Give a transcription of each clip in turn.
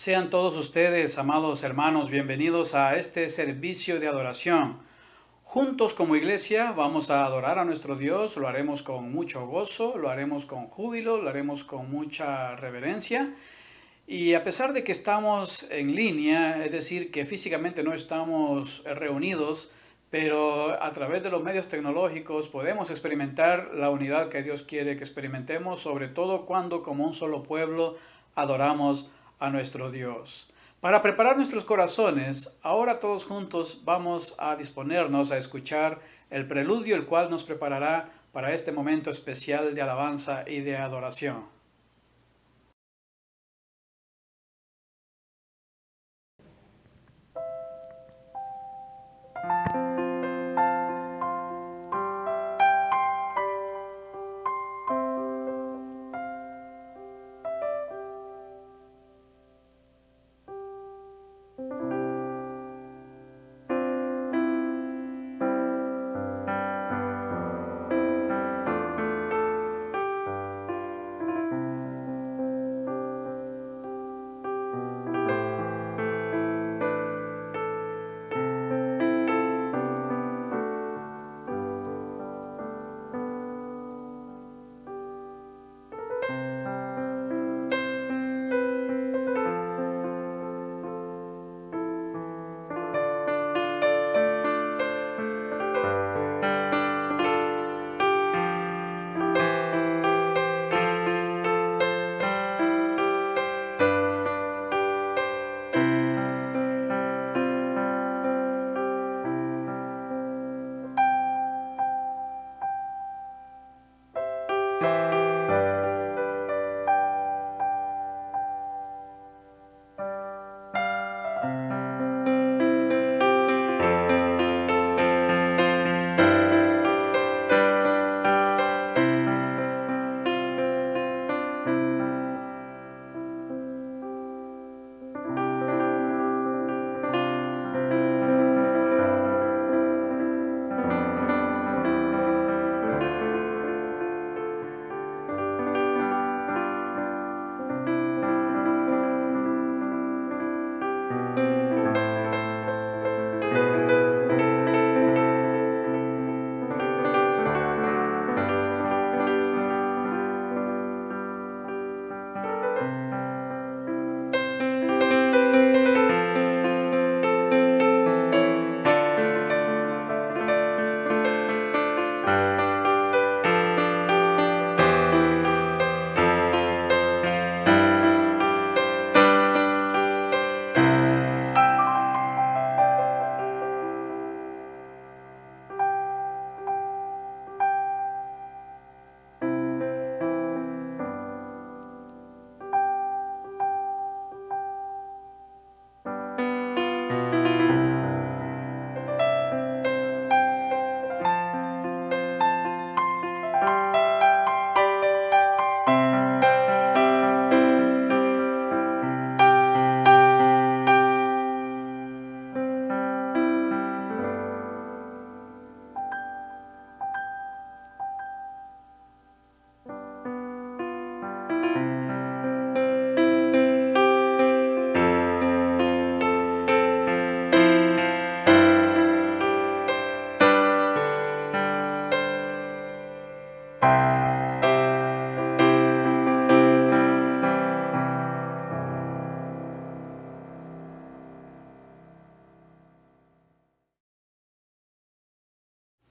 Sean todos ustedes, amados hermanos, bienvenidos a este servicio de adoración. Juntos como iglesia vamos a adorar a nuestro Dios, lo haremos con mucho gozo, lo haremos con júbilo, lo haremos con mucha reverencia. Y a pesar de que estamos en línea, es decir, que físicamente no estamos reunidos, pero a través de los medios tecnológicos podemos experimentar la unidad que Dios quiere que experimentemos, sobre todo cuando como un solo pueblo adoramos a nuestro Dios. Para preparar nuestros corazones, ahora todos juntos vamos a disponernos a escuchar el preludio, el cual nos preparará para este momento especial de alabanza y de adoración.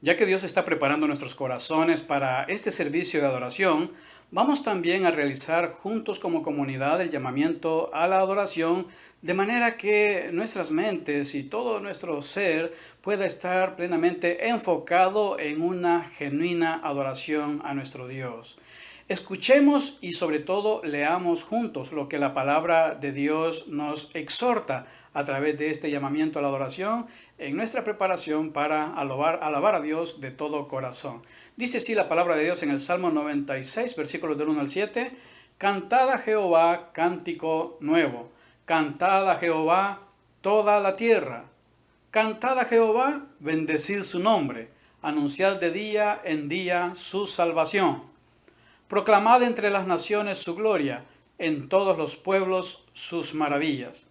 Ya que Dios está preparando nuestros corazones para este servicio de adoración, vamos también a realizar juntos como comunidad el llamamiento a la adoración, de manera que nuestras mentes y todo nuestro ser pueda estar plenamente enfocado en una genuina adoración a nuestro Dios. Escuchemos y sobre todo leamos juntos lo que la palabra de Dios nos exhorta a través de este llamamiento a la adoración en nuestra preparación para alabar a Dios de todo corazón. Dice así la palabra de Dios en el Salmo 96, versículos del 1 al 7. Cantad a Jehová cántico nuevo. Cantad a Jehová toda la tierra. Cantad a Jehová, bendecid su nombre. Anunciad de día en día su salvación. Proclamad entre las naciones su gloria, en todos los pueblos sus maravillas.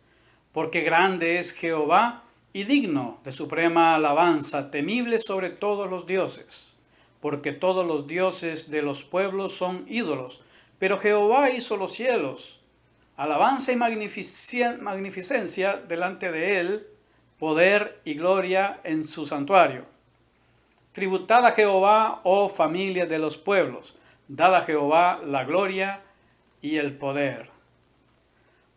Porque grande es Jehová y digno de suprema alabanza, temible sobre todos los dioses. Porque todos los dioses de los pueblos son ídolos, pero Jehová hizo los cielos. Alabanza y magnificencia delante de él, poder y gloria en su santuario. Tributad a Jehová, oh familia de los pueblos, dad a Jehová la gloria y el poder.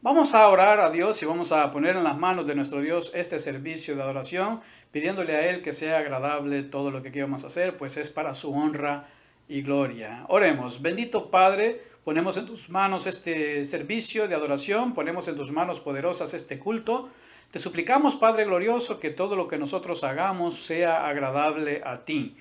Vamos a orar a Dios y vamos a poner en las manos de nuestro Dios este servicio de adoración, pidiéndole a Él que sea agradable todo lo que queramos hacer, pues es para su honra y gloria. Oremos. Bendito Padre, ponemos en tus manos este servicio de adoración, ponemos en tus manos poderosas este culto. Te suplicamos, Padre glorioso, que todo lo que nosotros hagamos sea agradable a ti.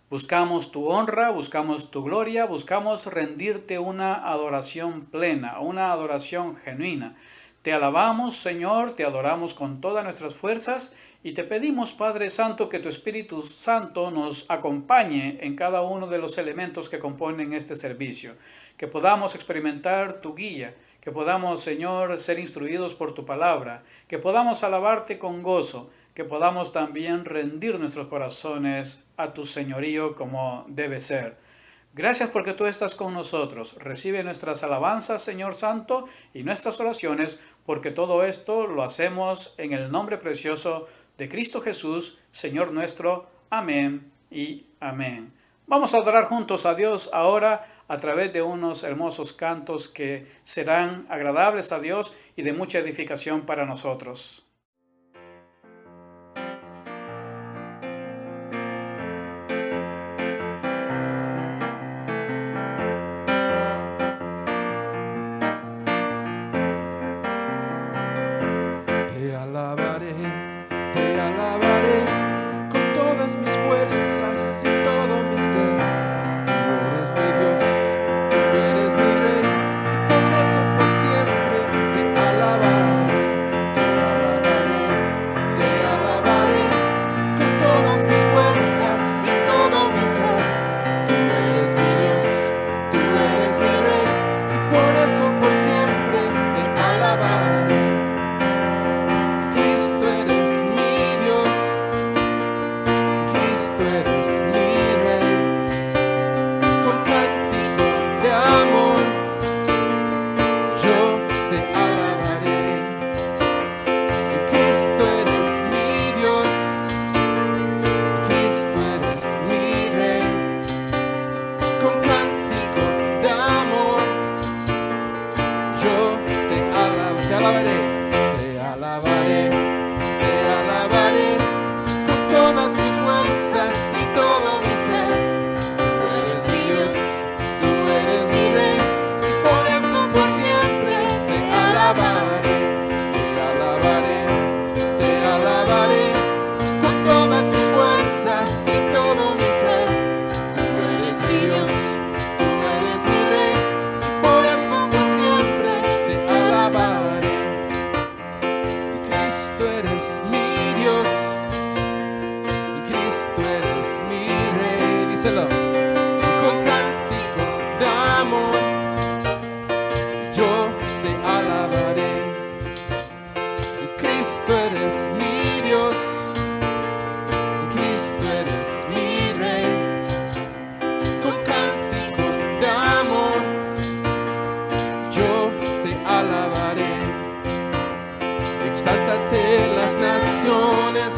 Buscamos tu honra, buscamos tu gloria, buscamos rendirte una adoración plena, una adoración genuina. Te alabamos, Señor, te adoramos con todas nuestras fuerzas y te pedimos, Padre Santo, que tu Espíritu Santo nos acompañe en cada uno de los elementos que componen este servicio, que podamos experimentar tu guía, que podamos, Señor, ser instruidos por tu palabra, que podamos alabarte con gozo, que podamos también rendir nuestros corazones a tu señorío como debe ser. Gracias porque tú estás con nosotros. Recibe nuestras alabanzas, Señor Santo, y nuestras oraciones, porque todo esto lo hacemos en el nombre precioso de Cristo Jesús, Señor nuestro. Amén y amén. Vamos a adorar juntos a Dios ahora a través de unos hermosos cantos que serán agradables a Dios y de mucha edificación para nosotros. Te alabaré con todas mis fuerzas y todo mi ser. Tú eres mi Dios, tú eres mi Rey, y por eso por siempre te alabaré, te alabaré con todas mis fuerzas y todo mi ser. Tú eres mi Dios, tú eres mi Rey, y por eso por siempre te alabaré. Cristo eres mi Dios, Cristo eres mi Rey, con cánticos de amor yo te alabaré. Cristo eres mi Dios, Cristo eres mi Rey, con cánticos de amor yo te alabaré, te alabaré. Te alabaré con todas mis fuerzas y todo mi ser. Tú eres mi Dios, tú eres mi Rey, por eso por siempre te alabaré, te alabaré, te alabaré con todas mis fuerzas y todo mi ser. Tú eres mi Dios, tú eres mi Rey, por eso por siempre te alabaré. Cristo eres mi Dios, Cristo eres mi Rey, díselo, con cánticos de amor yo te alabaré. Cristo eres mi Dios, Cristo eres mi Rey, con cánticos de amor yo te alabaré. Exáltate en las naciones,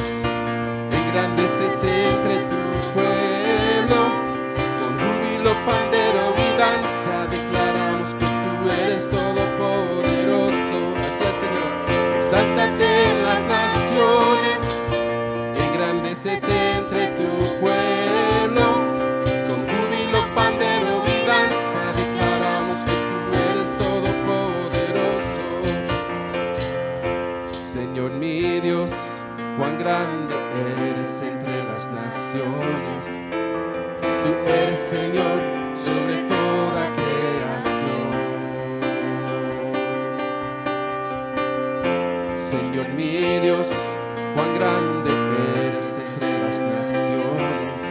engrandécete entre tu pueblo. Con júbilo, pandero y danza declaramos que tú eres todopoderoso. Así es, Señor. Exáltate en las naciones, engrandécete entre tu pueblo. Con júbilo, pandero y danza declaramos que tú eres todopoderoso. Señor mi Dios, cuán grande eres entre las naciones. Tú eres Señor sobre toda creación. Señor mi Dios, cuán grande eres entre las naciones.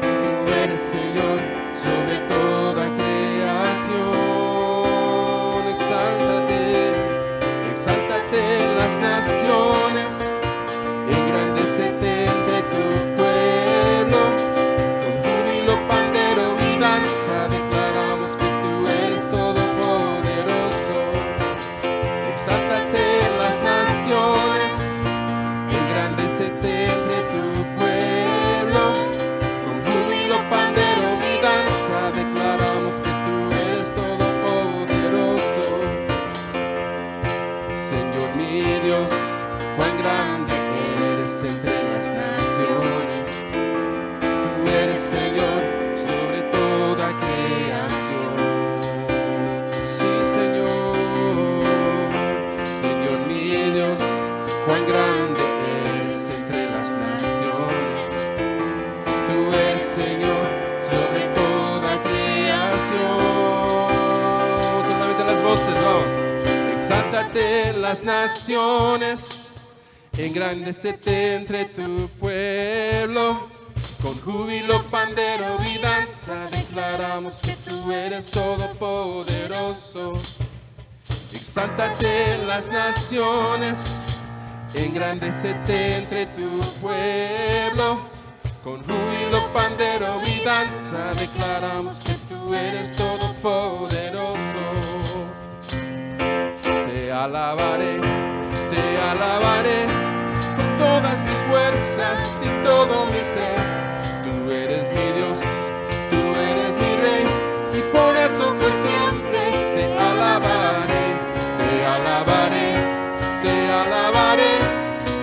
Tú eres Señor sobre toda creación. eres Señor sobre toda creación. Sí, Señor, Señor mi Dios, cuán grande eres entre las naciones. Tú eres Señor sobre toda creación. Solamente las voces, vamos. Exáltate en las naciones, engrandécete entre tu pueblo. Con júbilo, pandero y danza declaramos que tú eres todopoderoso. Exáltate en las naciones, engrandécete entre tu pueblo. Con júbilo, pandero y danza declaramos que tú eres todopoderoso. Te alabaré con todas mis fuerzas y todo mi ser. Tú eres mi Dios, tú eres mi Rey, y por eso por siempre te alabaré, te alabaré, te alabaré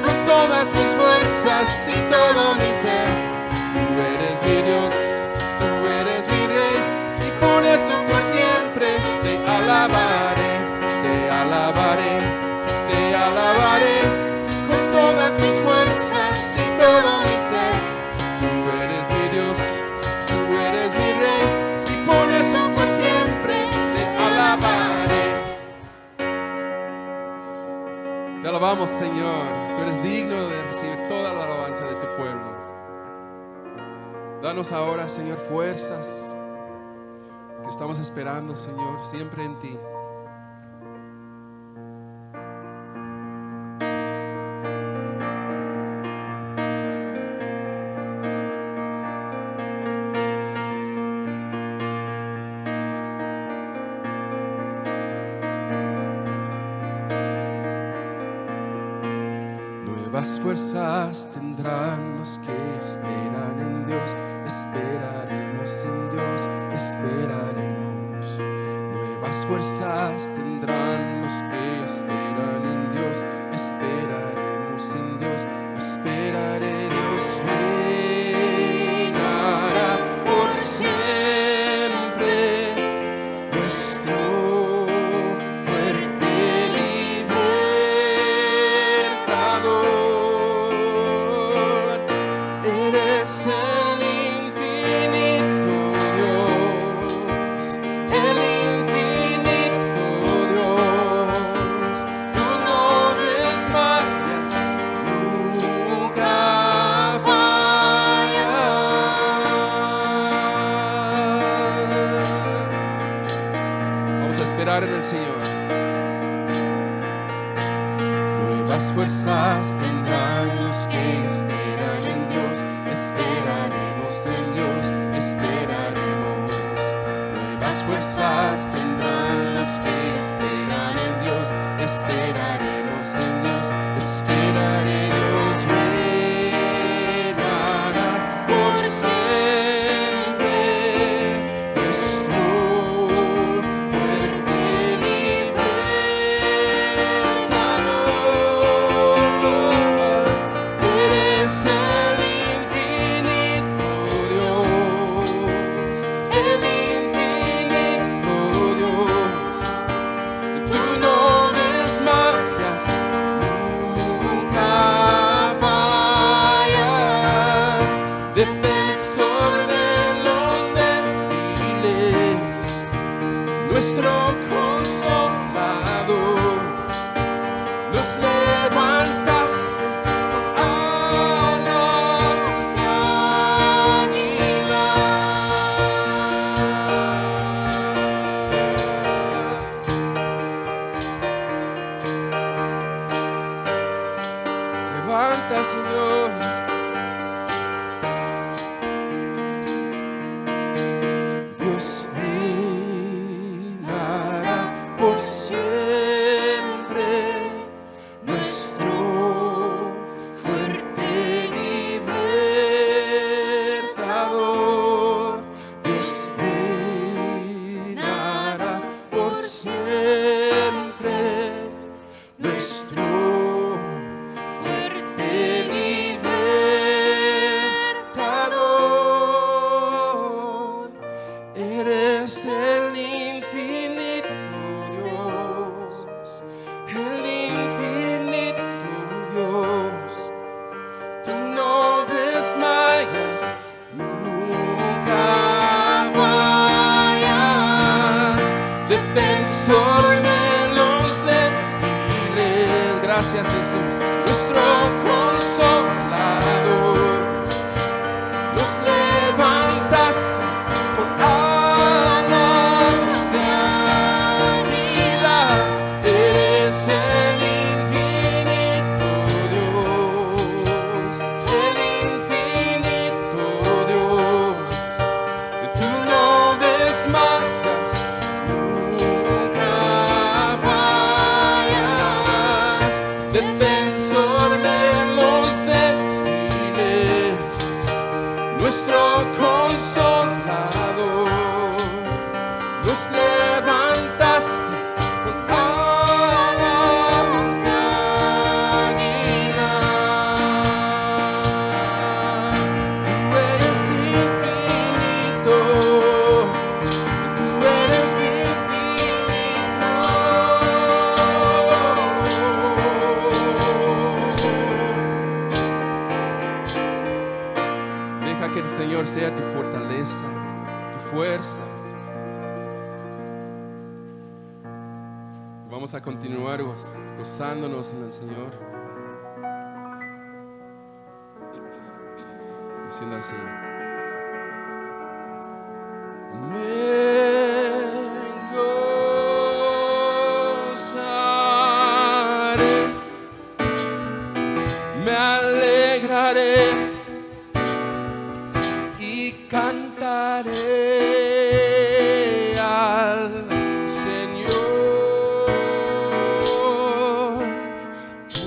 con todas mis fuerzas y todo mi ser. Tú eres mi Dios, tú eres mi Rey, y por eso por siempre te alabaré, te alabaré, te alabaré con todas mis fuerzas y todo mi ser. Tú eres mi Dios, tú eres mi Rey, y por eso por siempre te alabaré. Te alabamos, Señor. Tú eres digno de recibir toda la alabanza de tu pueblo. Danos ahora, Señor, fuerzas que estamos esperando, Señor, siempre en ti. Nuevas fuerzas tendrán los que esperan en Dios. Esperaremos en Dios, esperaremos. Nuevas fuerzas tendrán los que esperan en Dios. Esperaremos en Dios, esperaré. Dios reinará por siempre. Nuestro fuerte libertador, eres el infinito Dios, el infinito Dios. Tú no desmayas, nunca fallas. Vamos a esperar en el Señor. Nuevas fuerzas tendrán los que esperan en Dios. Esperaremos en Dios, esperaremos. Nuevas fuerzas tendrán los que esperan en Dios. Esperaremos en Dios, esperaré. Dios reinará por siempre. Nuestro fuerte libertador, eres el infinito Dios, el infinito Gracias, Jesús. Nuestro consolador. Nos levantaste con alas de águila. Eres el infinito Dios, el infinito Dios. Tú no desmayas, nunca fallas. Defensor de los débiles, nuestro consolador. Nos levantaste con alas de águila. Tú eres infinito, tú eres infinito. Deja que el Señor sea tu fortaleza, tu fuerza. Vamos a continuar gozándonos en el Señor, diciendo así: me gozaré, me alegraré y cantaré al Señor,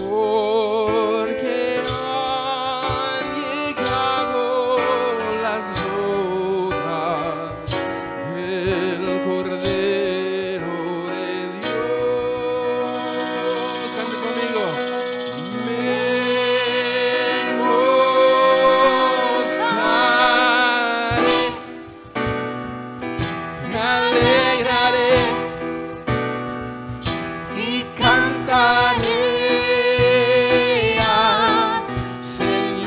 porque han llegado las bodas del Cordero de Dios. Cante conmigo. Me gozaré, me alegraré y cantaré al Señor,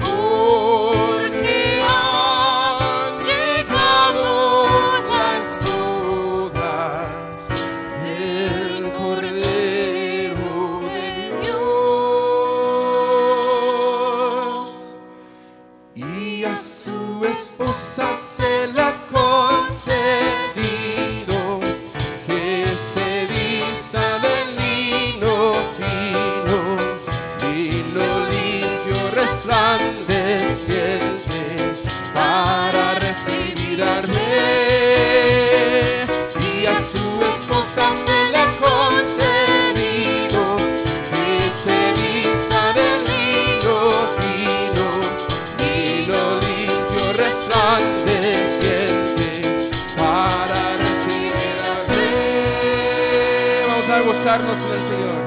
porque han llegado las bodas del Cordero de Dios. Y a su esposa se le ha concedido que se vista de lino fino, lino limpio, resplandeciente, para recibir al Rey. Y a su esposa se le ha concedido que se vista de lino fino, lino limpio, resplandeciente, para recibir al Rey. Vamos a gozarnos en el Señor.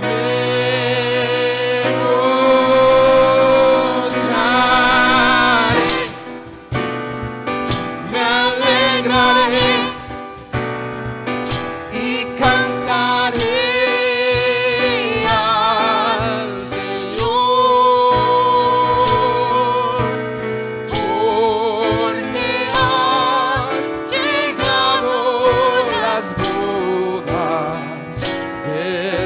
Me gozaré, me alegraré y cantaré al Señor, porque han llegado las bodas del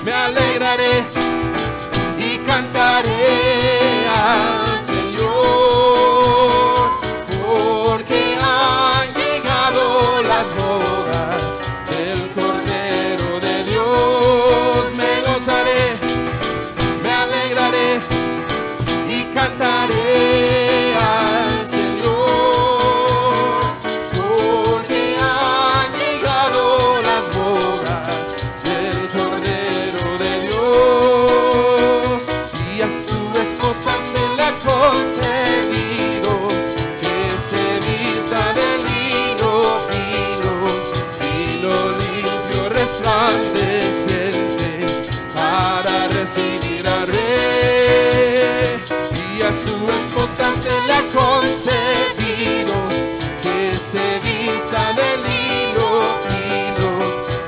me alegraré y cantaré al Señor, porque han llegado las bodas del Cordero de Dios. Me gozaré, me alegraré y cantaré al Señor, porque han llegado las bodas del Cordero de Dios, y a su esposa se le ha concedido que se vista de lino fino, lino limpio resplandeciente, para recibir al Rey. Y a su esposa se le ha concedido que se vista de lino fino,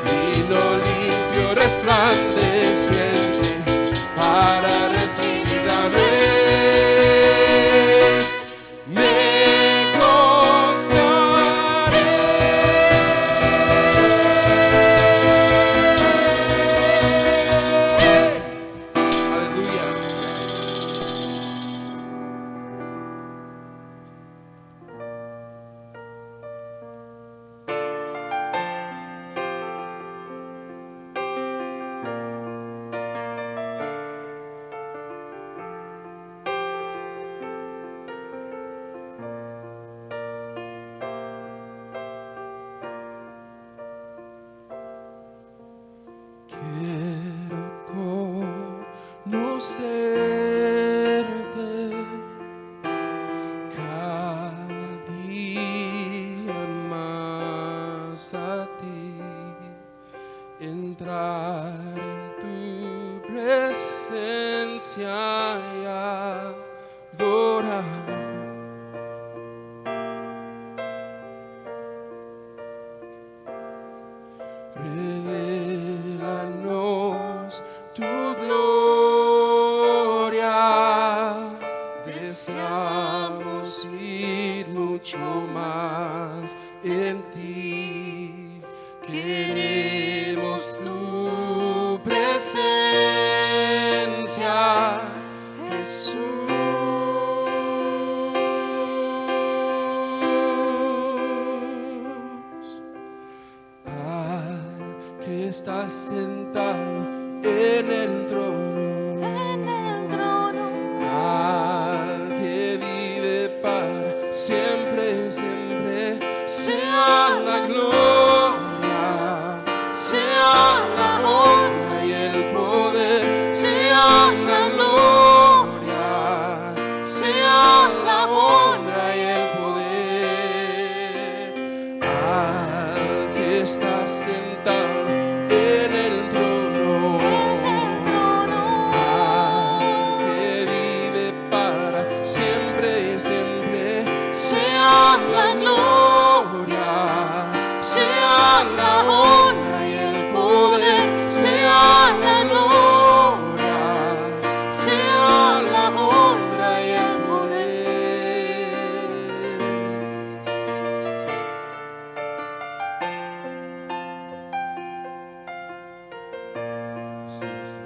lino limpio resplandeciente, para recibir al Rey. Me gozaré. Aleluya. Quiero conocerte cada día más a ti, entrar en tu presencia y adorar. Revélanos tu gloria, deseamos ir mucho más en ti, queremos tu presencia, Jesús. Que estás sentado en el trono, al que vive para siempre, siempre, sea la gloria, sea la honra y el poder, sea la gloria, sea la honra y el poder, al que está sentado en el trono, al que vive para siempre y siempre, sea la gloria, sea la honra y el poder, sea la gloria, sea la honra y el poder. Sí, sí.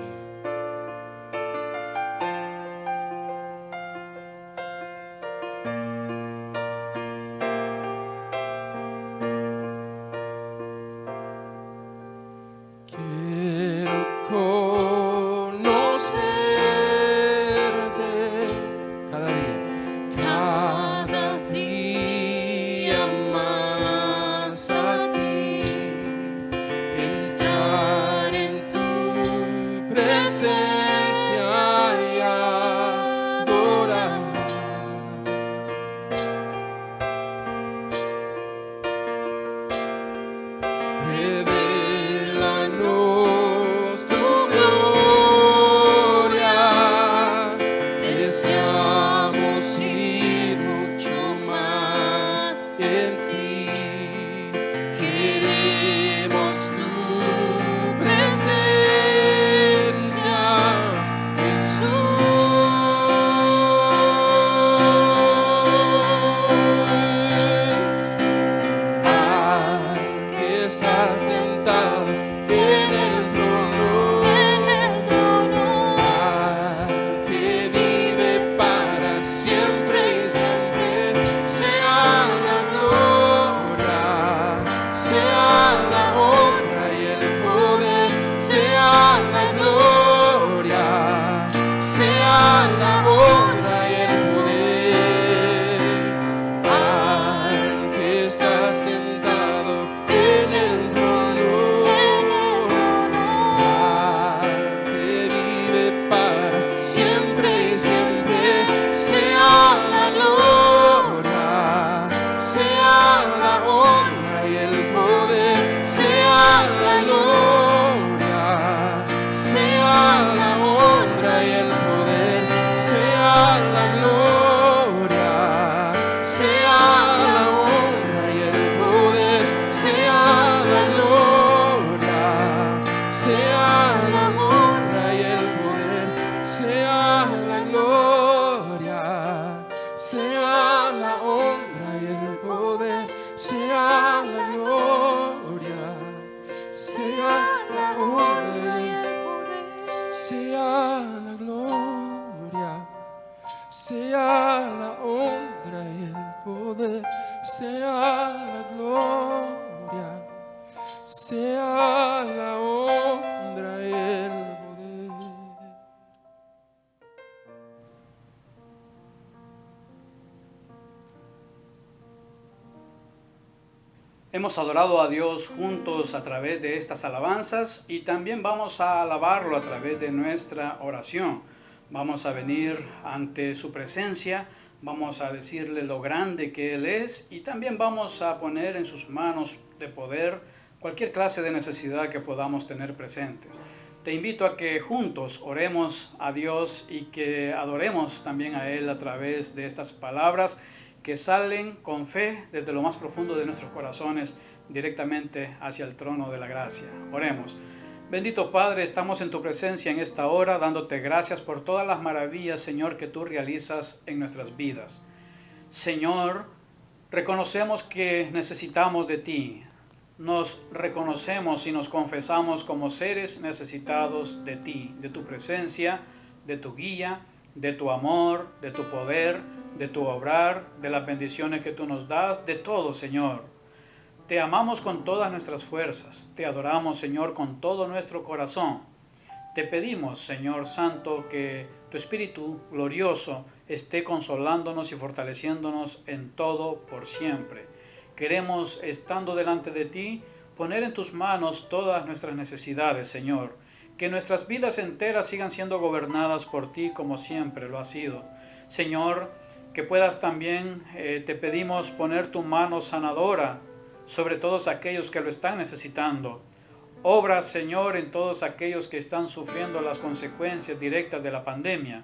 Quiero conocerte cada día más a ti, estar en tu presencia. Hemos adorado a Dios juntos a través de estas alabanzas y también vamos a alabarlo a través de nuestra oración. Vamos a venir ante su presencia, vamos a decirle lo grande que Él es y también vamos a poner en sus manos de poder cualquier clase de necesidad que podamos tener presentes. Te invito a que juntos oremos a Dios y que adoremos también a Él a través de estas palabras que salen con fe desde lo más profundo de nuestros corazones directamente hacia el trono de la gracia. Oremos. Bendito Padre, estamos en tu presencia en esta hora, dándote gracias por todas las maravillas, Señor, que tú realizas en nuestras vidas. Señor, reconocemos que necesitamos de ti. Nos reconocemos y nos confesamos como seres necesitados de ti, de tu presencia, de tu guía, de tu amor, de tu poder, de tu obrar, de las bendiciones que tú nos das, de todo, Señor. Te amamos con todas nuestras fuerzas, te adoramos, Señor, con todo nuestro corazón. Te pedimos, Señor Santo, que tu Espíritu glorioso esté consolándonos y fortaleciéndonos en todo por siempre. Queremos, estando delante de ti, poner en tus manos todas nuestras necesidades, Señor. Que nuestras vidas enteras sigan siendo gobernadas por ti como siempre lo ha sido. Señor, que puedas también, te pedimos, poner tu mano sanadora sobre todos aquellos que lo están necesitando. Obra, Señor, en todos aquellos que están sufriendo las consecuencias directas de la pandemia.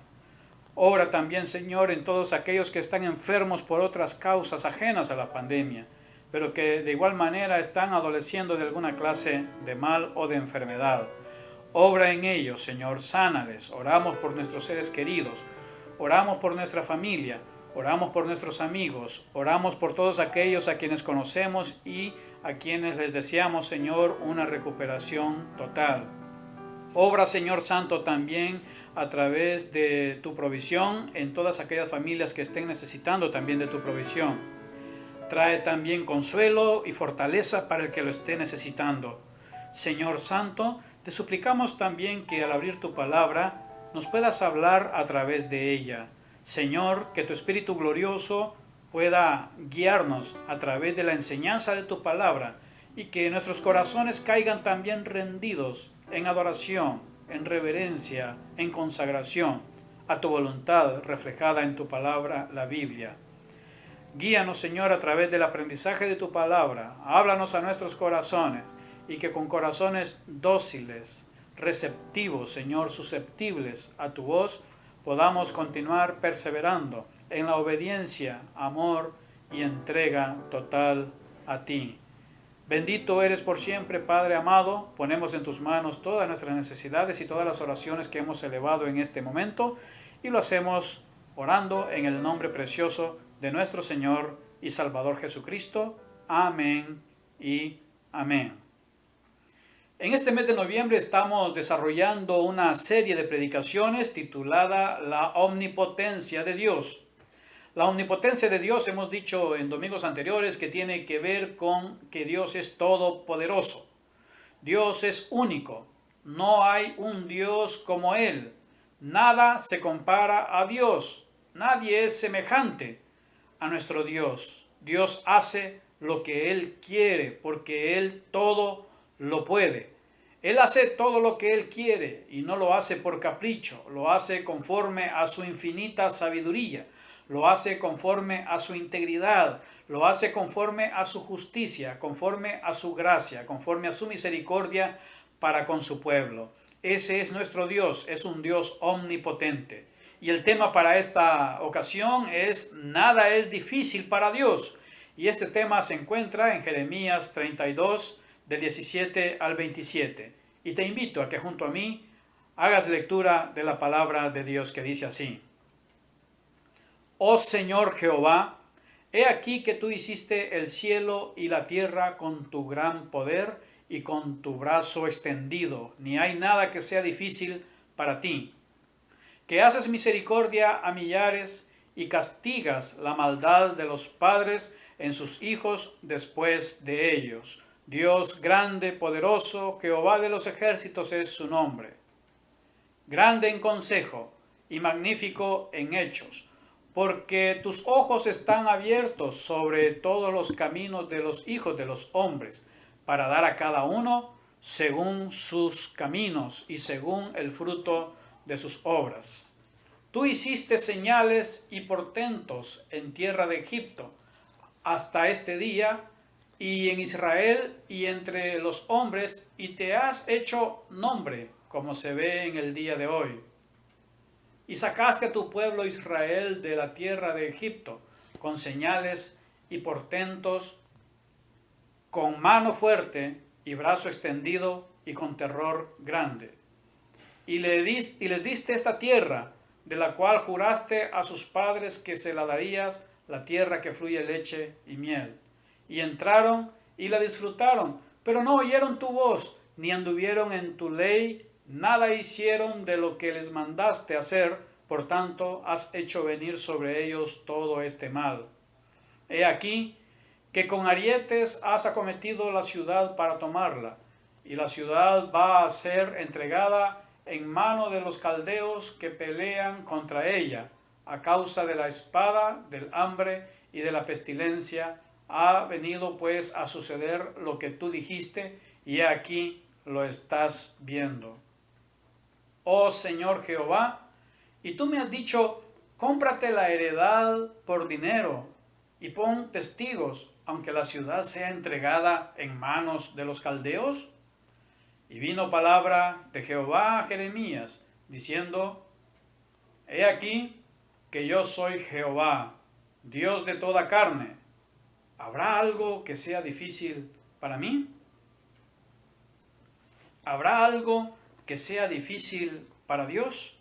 Obra también, Señor, en todos aquellos que están enfermos por otras causas ajenas a la pandemia, pero que de igual manera están adoleciendo de alguna clase de mal o de enfermedad. Obra en ellos, Señor, sánales. Oramos por nuestros seres queridos, oramos por nuestra familia, oramos por nuestros amigos, oramos por todos aquellos a quienes conocemos y a quienes les deseamos, Señor, una recuperación total. Obra, Señor Santo, también a través de tu provisión en todas aquellas familias que estén necesitando también de tu provisión. Trae también consuelo y fortaleza para el que lo esté necesitando. Señor Santo, te suplicamos también que al abrir tu palabra nos puedas hablar a través de ella. Señor, que tu Espíritu glorioso pueda guiarnos a través de la enseñanza de tu palabra y que nuestros corazones caigan también rendidos en adoración, en reverencia, en consagración a tu voluntad reflejada en tu palabra, la Biblia. Guíanos, Señor, a través del aprendizaje de tu palabra. Háblanos a nuestros corazones y que con corazones dóciles, receptivos, Señor, susceptibles a tu voz, podamos continuar perseverando en la obediencia, amor y entrega total a ti. Bendito eres por siempre, Padre amado. Ponemos en tus manos todas nuestras necesidades y todas las oraciones que hemos elevado en este momento y lo hacemos orando en el nombre precioso de nuestro Señor y Salvador Jesucristo. Amén y amén. En este mes de noviembre estamos desarrollando una serie de predicaciones titulada La Omnipotencia de Dios. La omnipotencia de Dios, hemos dicho en domingos anteriores, que tiene que ver con que Dios es todopoderoso. Dios es único. No hay un Dios como Él. Nada se compara a Dios. Nadie es semejante a nuestro Dios. Dios hace lo que Él quiere porque Él todo lo puede. Él hace todo lo que Él quiere y no lo hace por capricho. Lo hace conforme a su infinita sabiduría. Lo hace conforme a su integridad, lo hace conforme a su justicia, conforme a su gracia, conforme a su misericordia para con su pueblo. Ese es nuestro Dios, es un Dios omnipotente. Y el tema para esta ocasión es nada es difícil para Dios. Y este tema se encuentra en Jeremías 32, del 17 al 27. Y te invito a que junto a mí hagas lectura de la palabra de Dios que dice así. Oh Señor Jehová, he aquí que tú hiciste el cielo y la tierra con tu gran poder y con tu brazo extendido. Ni hay nada que sea difícil para ti. Que haces misericordia a millares y castigas la maldad de los padres en sus hijos después de ellos. Dios grande, poderoso, Jehová de los ejércitos es su nombre. Grande en consejo y magnífico en hechos. porque tus ojos están abiertos sobre todos los caminos de los hijos de los hombres, para dar a cada uno según sus caminos y según el fruto de sus obras. Tú hiciste señales y portentos en tierra de Egipto hasta este día, y en Israel y entre los hombres, y te has hecho nombre, como se ve en el día de hoy. Y sacaste a tu pueblo Israel de la tierra de Egipto, con señales y portentos, con mano fuerte y brazo extendido y con terror grande. Y les diste esta tierra, de la cual juraste a sus padres que se la darías, la tierra que fluye leche y miel. Y entraron y la disfrutaron, pero no oyeron tu voz, ni anduvieron en tu ley, nada hicieron de lo que les mandaste hacer, por tanto has hecho venir sobre ellos todo este mal. He aquí que con arietes has acometido la ciudad para tomarla, y la ciudad va a ser entregada en mano de los caldeos que pelean contra ella, a causa de la espada, del hambre y de la pestilencia. Ha venido pues a suceder lo que tú dijiste, y aquí lo estás viendo. Oh Señor Jehová, y tú me has dicho, cómprate la heredad por dinero, y pon testigos, aunque la ciudad sea entregada en manos de los caldeos. Y vino palabra de Jehová a Jeremías, diciendo, he aquí que yo soy Jehová, Dios de toda carne. ¿Habrá algo que sea difícil para mí? ¿Habrá algo que sea difícil para Dios?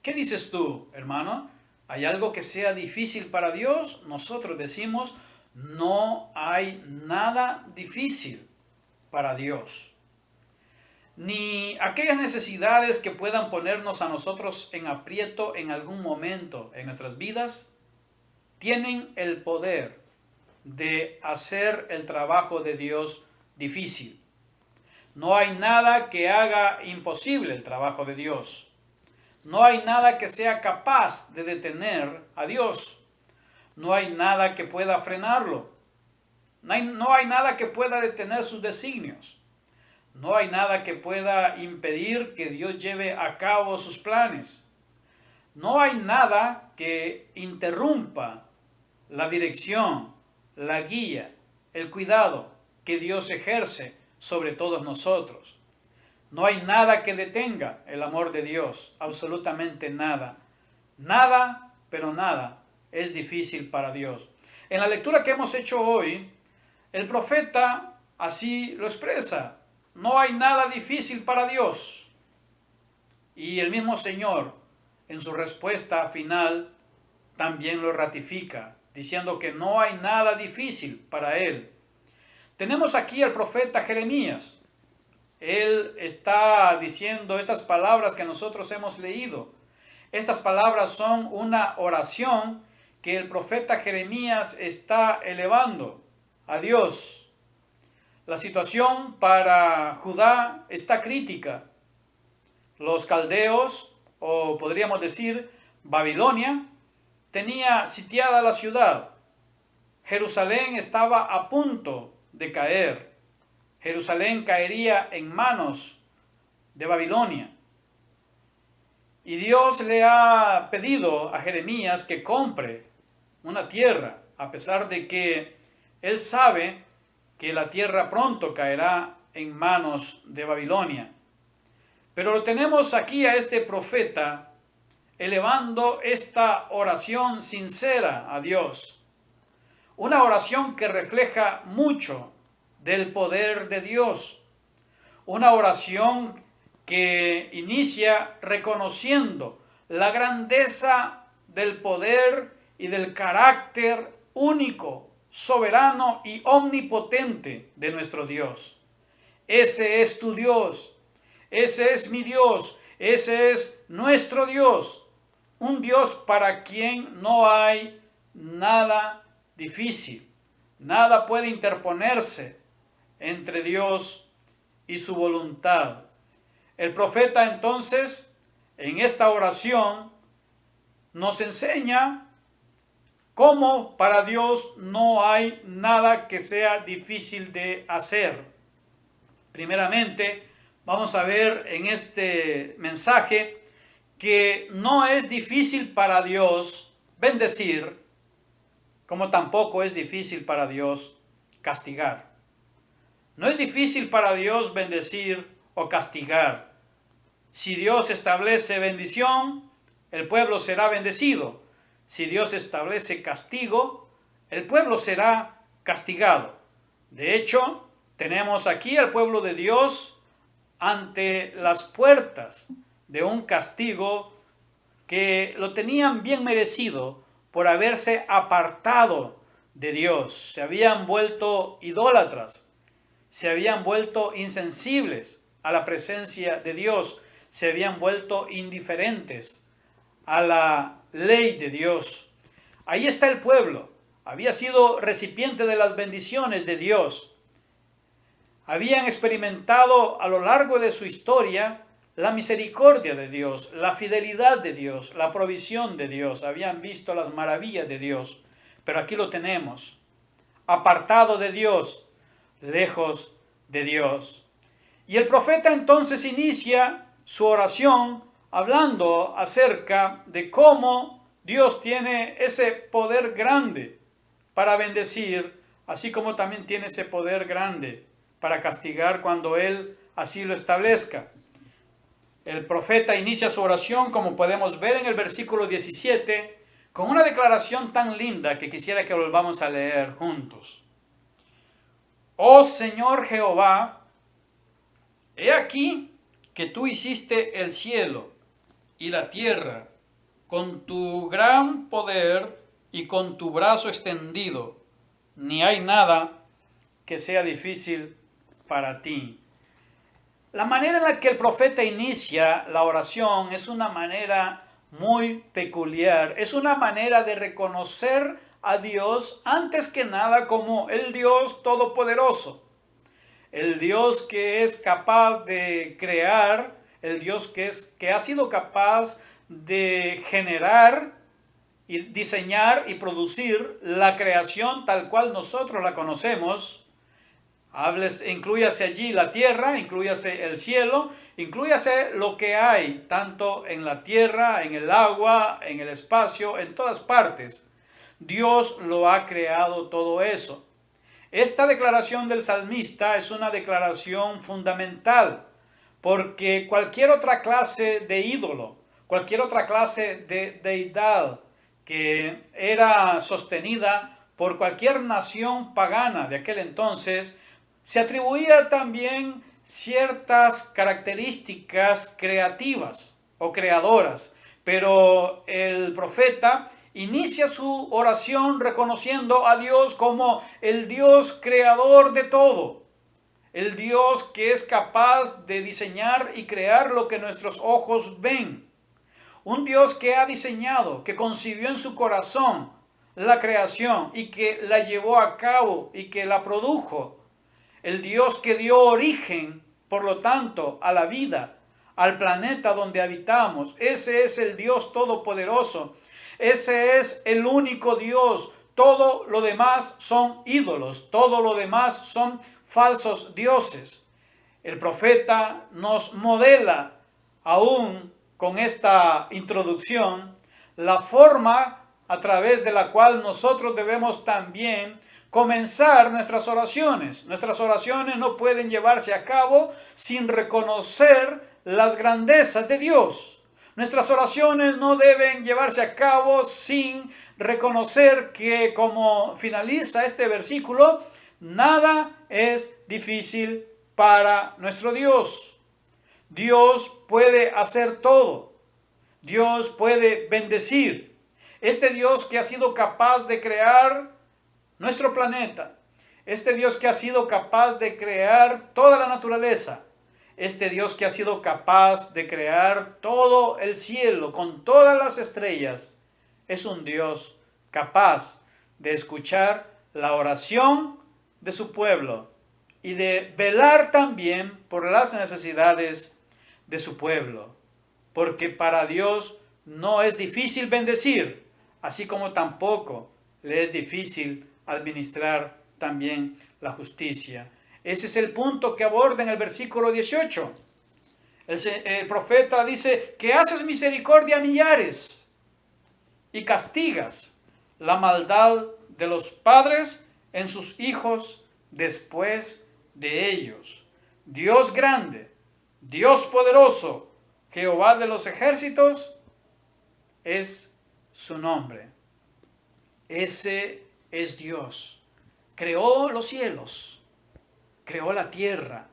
¿Qué dices tú, hermano? ¿Hay algo que sea difícil para Dios? Nosotros decimos, no hay nada difícil para Dios. Ni aquellas necesidades que puedan ponernos a nosotros en aprieto en algún momento en nuestras vidas, tienen el poder de hacer el trabajo de Dios difícil. No hay nada que haga imposible el trabajo de Dios. No hay nada que sea capaz de detener a Dios. No hay nada que pueda frenarlo. No hay nada que pueda detener sus designios. No hay nada que pueda impedir que Dios lleve a cabo sus planes. No hay nada que interrumpa la dirección, la guía, el cuidado que Dios ejerce sobre todos nosotros. No hay nada que detenga el amor de Dios, absolutamente nada. Nada, pero nada es difícil para Dios. En la lectura que hemos hecho hoy, el profeta así lo expresa. No hay nada difícil para Dios. Y el mismo Señor, en su respuesta final, también lo ratifica, diciendo que no hay nada difícil para Él. Tenemos aquí al profeta Jeremías. Él está diciendo estas palabras que nosotros hemos leído. Estas palabras son una oración que el profeta Jeremías está elevando a Dios. La situación para Judá está crítica. Los caldeos, o podríamos decir Babilonia, tenía sitiada la ciudad. Jerusalén estaba a punto de caer. Jerusalén caería en manos de Babilonia. Y Dios le ha pedido a Jeremías que compre una tierra, a pesar de que él sabe que la tierra pronto caerá en manos de Babilonia. Pero lo tenemos aquí a este profeta elevando esta oración sincera a Dios. Una oración que refleja mucho del poder de Dios. Una oración que inicia reconociendo la grandeza del poder y del carácter único, soberano y omnipotente de nuestro Dios. Ese es tu Dios, ese es mi Dios, ese es nuestro Dios. Un Dios para quien no hay nada difícil. Nada puede interponerse entre Dios y su voluntad. El profeta entonces, en esta oración, nos enseña cómo para Dios no hay nada que sea difícil de hacer. Primeramente, vamos a ver en este mensaje que no es difícil para Dios bendecir, como tampoco es difícil para Dios castigar. No es difícil para Dios bendecir o castigar. Si Dios establece bendición, el pueblo será bendecido. Si Dios establece castigo, el pueblo será castigado. De hecho, tenemos aquí al pueblo de Dios ante las puertas de un castigo que lo tenían bien merecido por haberse apartado de Dios. Se habían vuelto idólatras, se habían vuelto insensibles a la presencia de Dios, se habían vuelto indiferentes a la ley de Dios. Ahí está el pueblo, había sido recipiente de las bendiciones de Dios. Habían experimentado a lo largo de su historia la misericordia de Dios, la fidelidad de Dios, la provisión de Dios. Habían visto las maravillas de Dios. Pero aquí lo tenemos, apartado de Dios, lejos de Dios. Y el profeta entonces inicia su oración hablando acerca de cómo Dios tiene ese poder grande para bendecir, así como también tiene ese poder grande para castigar cuando Él así lo establezca. El profeta inicia su oración, como podemos ver en el versículo 17, con una declaración tan linda que quisiera que volvamos a leer juntos. Oh Señor Jehová, he aquí que tú hiciste el cielo y la tierra con tu gran poder y con tu brazo extendido. Ni hay nada que sea difícil para ti. La manera en la que el profeta inicia la oración es una manera muy peculiar. Es una manera de reconocer a Dios antes que nada como el Dios todopoderoso. El Dios que es capaz de crear, el Dios que ha sido capaz de generar y diseñar y producir la creación tal cual nosotros la conocemos. Inclúyase allí la tierra, inclúyase el cielo, inclúyase lo que hay, tanto en la tierra, en el agua, en el espacio, en todas partes. Dios lo ha creado todo eso. Esta declaración del salmista es una declaración fundamental, porque cualquier otra clase de ídolo, cualquier otra clase de deidad que era sostenida por cualquier nación pagana de aquel entonces, se atribuía también ciertas características creativas o creadoras, pero el profeta inicia su oración reconociendo a Dios como el Dios creador de todo, el Dios que es capaz de diseñar y crear lo que nuestros ojos ven, un Dios que ha diseñado, que concibió en su corazón la creación y que la llevó a cabo y que la produjo. El Dios que dio origen, por lo tanto, a la vida, al planeta donde habitamos. Ese es el Dios todopoderoso. Ese es el único Dios. Todo lo demás son ídolos. Todo lo demás son falsos dioses. El profeta nos modela, aún con esta introducción, la forma a través de la cual nosotros debemos también comenzar nuestras oraciones. Nuestras oraciones no pueden llevarse a cabo sin reconocer las grandezas de Dios. Nuestras oraciones no deben llevarse a cabo sin reconocer que, como finaliza este versículo, nada es difícil para nuestro Dios. Dios puede hacer todo. Dios puede bendecir. Este Dios que ha sido capaz de crear nuestro planeta, este Dios que ha sido capaz de crear toda la naturaleza, este Dios que ha sido capaz de crear todo el cielo con todas las estrellas, es un Dios capaz de escuchar la oración de su pueblo y de velar también por las necesidades de su pueblo, porque para Dios no es difícil bendecir, así como tampoco le es difícil administrar también la justicia. Ese es el punto que aborda en el versículo 18. El profeta dice que haces misericordia a millares y castigas la maldad de los padres en sus hijos después de ellos. Dios grande, Dios poderoso, Jehová de los ejércitos, es su nombre. Ese es Dios. Creó los cielos, creó la tierra,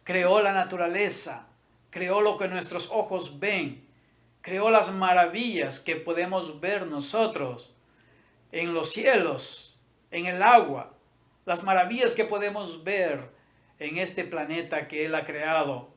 creó la naturaleza, creó lo que nuestros ojos ven, creó las maravillas que podemos ver nosotros en los cielos, en el agua, las maravillas que podemos ver en este planeta que Él ha creado.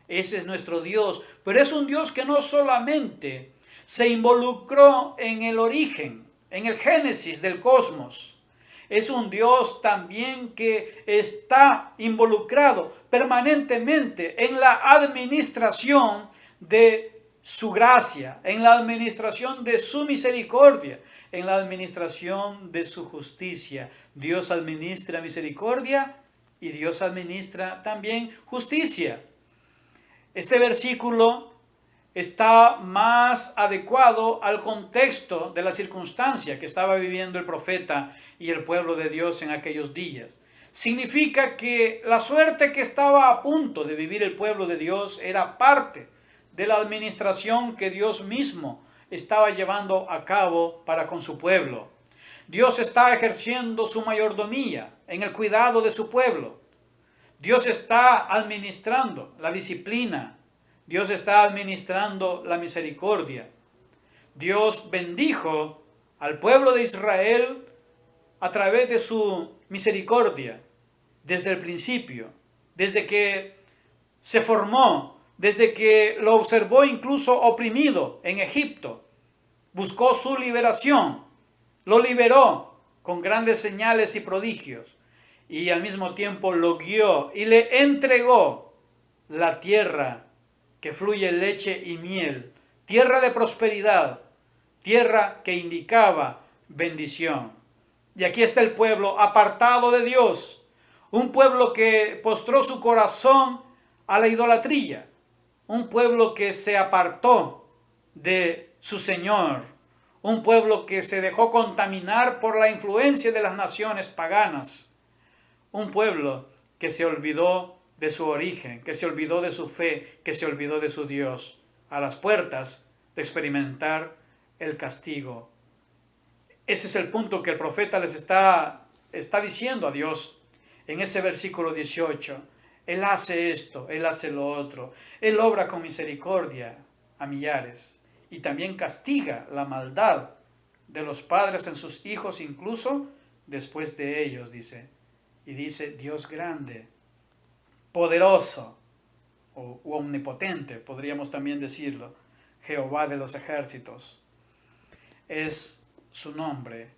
Ese es nuestro Dios, pero es un Dios que no solamente se involucró en el origen, en el génesis del cosmos. Es un Dios también que está involucrado permanentemente en la administración de su gracia, en la administración de su misericordia, en la administración de su justicia. Dios administra misericordia y Dios administra también justicia. Este versículo está más adecuado al contexto de la circunstancia que estaba viviendo el profeta y el pueblo de Dios en aquellos días. Significa que la suerte que estaba a punto de vivir el pueblo de Dios era parte de la administración que Dios mismo estaba llevando a cabo para con su pueblo. Dios está ejerciendo su mayordomía en el cuidado de su pueblo. Dios está administrando la disciplina. Dios está administrando la misericordia. Dios bendijo al pueblo de Israel a través de su misericordia desde el principio, desde que se formó, desde que lo observó incluso oprimido en Egipto. Buscó su liberación, lo liberó con grandes señales y prodigios y al mismo tiempo lo guió y le entregó la tierra que fluye leche y miel, tierra de prosperidad, tierra que indicaba bendición. Y aquí está el pueblo apartado de Dios, un pueblo que postró su corazón a la idolatría, un pueblo que se apartó de su Señor, un pueblo que se dejó contaminar por la influencia de las naciones paganas, un pueblo que se olvidó de su origen, que se olvidó de su fe, que se olvidó de su Dios, a las puertas de experimentar el castigo. Ese es el punto que el profeta les está diciendo a Dios en ese versículo 18. Él hace esto, Él hace lo otro. Él obra con misericordia a millares y también castiga la maldad de los padres en sus hijos, incluso después de ellos, dice. Y dice, Dios grande, poderoso o omnipotente, podríamos también decirlo, Jehová de los ejércitos, es su nombre.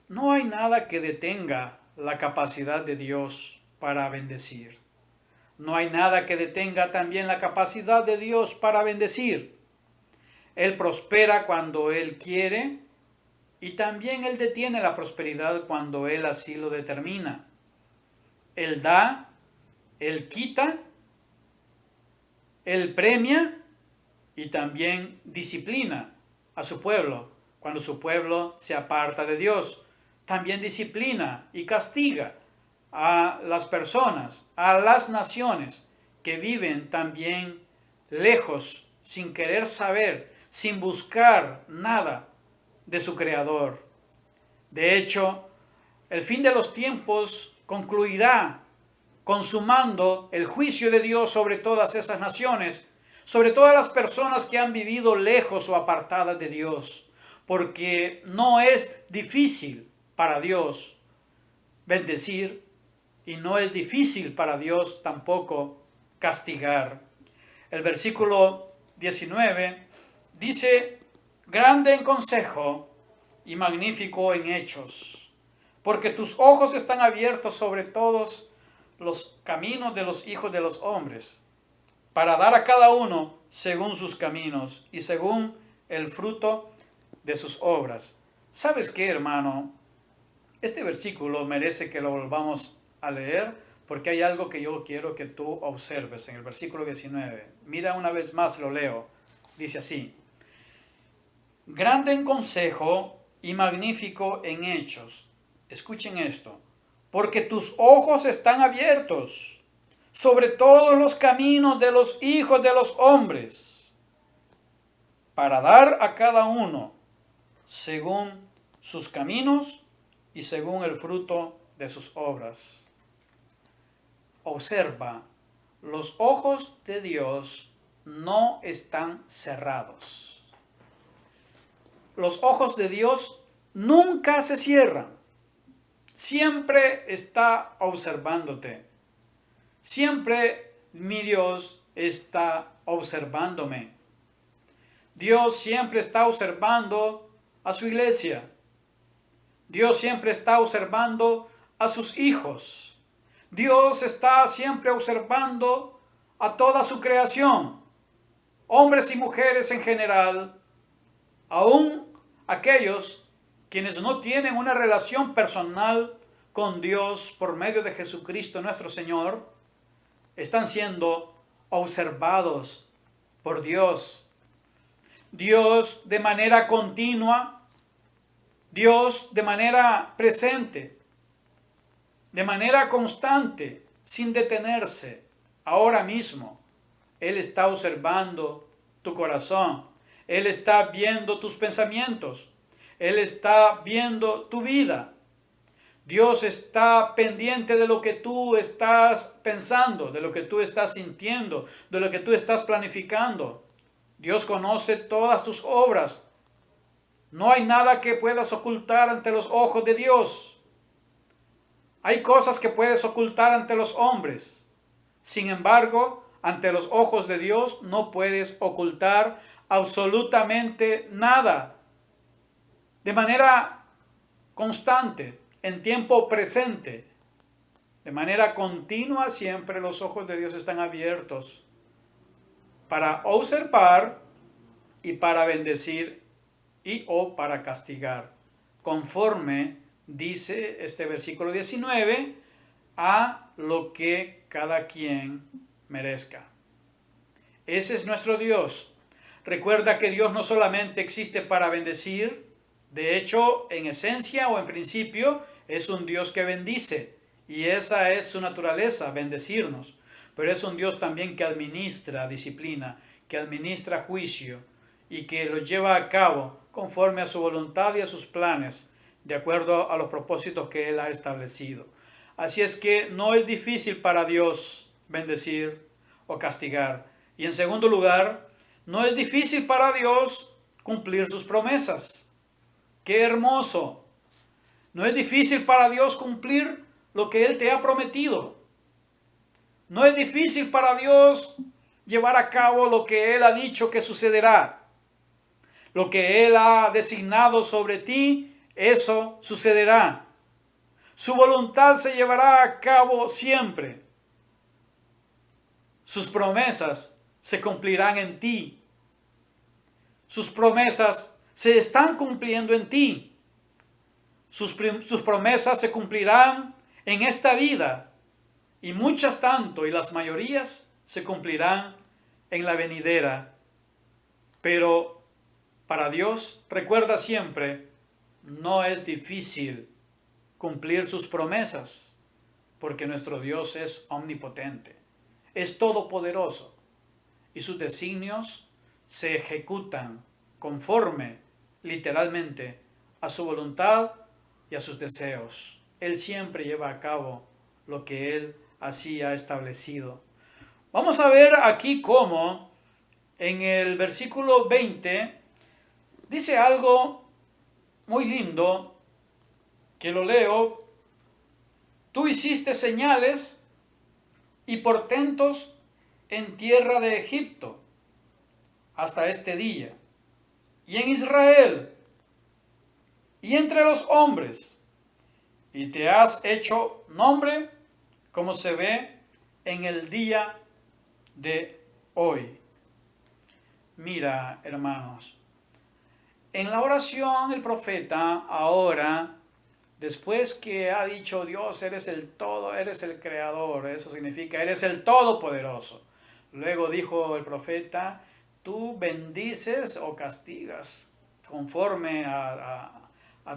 No hay nada que detenga la capacidad de Dios para bendecir. No hay nada que detenga también la capacidad de Dios para bendecir. Él prospera cuando Él quiere y también Él detiene la prosperidad cuando Él así lo determina. Él da, Él quita, Él premia y también disciplina a su pueblo cuando su pueblo se aparta de Dios. También disciplina y castiga a las personas, a las naciones que viven también lejos, sin querer saber, sin buscar nada de su Creador. De hecho, el fin de los tiempos concluirá consumando el juicio de Dios sobre todas esas naciones, sobre todas las personas que han vivido lejos o apartadas de Dios, porque no es difícil para Dios bendecir y no es difícil para Dios tampoco castigar. El versículo 19 dice, grande en consejo y magnífico en hechos, porque tus ojos están abiertos sobre todos los caminos de los hijos de los hombres, para dar a cada uno según sus caminos y según el fruto de sus obras. ¿Sabes qué, hermano? Este versículo merece que lo volvamos a leer porque hay algo que yo quiero que tú observes en el versículo 19. Mira una vez más, lo leo. Dice así: grande en consejo y magnífico en hechos. Escuchen esto. Porque tus ojos están abiertos sobre todos los caminos de los hijos de los hombres, para dar a cada uno según sus caminos y según el fruto de sus obras. Observa, los ojos de Dios no están cerrados. Los ojos de Dios nunca se cierran. Siempre está observándote. Siempre mi Dios está observándome. Dios siempre está observando a su iglesia. Dios siempre está observando a sus hijos. Dios está siempre observando a toda su creación, hombres y mujeres en general, aún aquellos quienes no tienen una relación personal con Dios por medio de Jesucristo nuestro Señor, están siendo observados por Dios. Dios de manera continua, Dios de manera presente, de manera constante, sin detenerse. Ahora mismo, Él está observando tu corazón. Él está viendo tus pensamientos. Él está viendo tu vida. Dios está pendiente de lo que tú estás pensando, de lo que tú estás sintiendo, de lo que tú estás planificando. Dios conoce todas tus obras. No hay nada que puedas ocultar ante los ojos de Dios. Hay cosas que puedes ocultar ante los hombres. Sin embargo, ante los ojos de Dios no puedes ocultar absolutamente nada. De manera constante, en tiempo presente, de manera continua, siempre los ojos de Dios están abiertos para observar y para bendecir y o para castigar, conforme dice este versículo 19, a lo que cada quien merezca. Ese es nuestro Dios. Recuerda que Dios no solamente existe para bendecir, de hecho, en esencia o en principio, es un Dios que bendice, y esa es su naturaleza, bendecirnos. Pero es un Dios también que administra disciplina, que administra juicio, y que lo lleva a cabo conforme a su voluntad y a sus planes, de acuerdo a los propósitos que Él ha establecido. Así es que no es difícil para Dios bendecir o castigar. Y en segundo lugar, no es difícil para Dios cumplir sus promesas. ¡Qué hermoso! No es difícil para Dios cumplir lo que Él te ha prometido. No es difícil para Dios llevar a cabo lo que Él ha dicho que sucederá. Lo que Él ha designado sobre ti, eso sucederá. Su voluntad se llevará a cabo siempre. Sus promesas se cumplirán en ti. Sus promesas se están cumpliendo en ti. Sus promesas se cumplirán en esta vida, y muchas tanto, y las mayorías, se cumplirán en la venidera. Pero para Dios, recuerda siempre, no es difícil cumplir sus promesas, porque nuestro Dios es omnipotente, es todopoderoso, y sus designios se ejecutan conforme, literalmente, a su voluntad y a sus deseos. Él siempre lleva a cabo lo que Él así ha establecido. Vamos a ver aquí cómo en el versículo 20 dice algo muy lindo, que lo leo. Tú hiciste señales y portentos en tierra de Egipto hasta este día, y en Israel, y entre los hombres, y te has hecho nombre como se ve en el día de hoy. Mira, hermanos, en la oración el profeta ahora, después que ha dicho Dios, eres el todo, eres el creador, eso significa, eres el todopoderoso. Luego dijo el profeta, tú bendices o castigas conforme a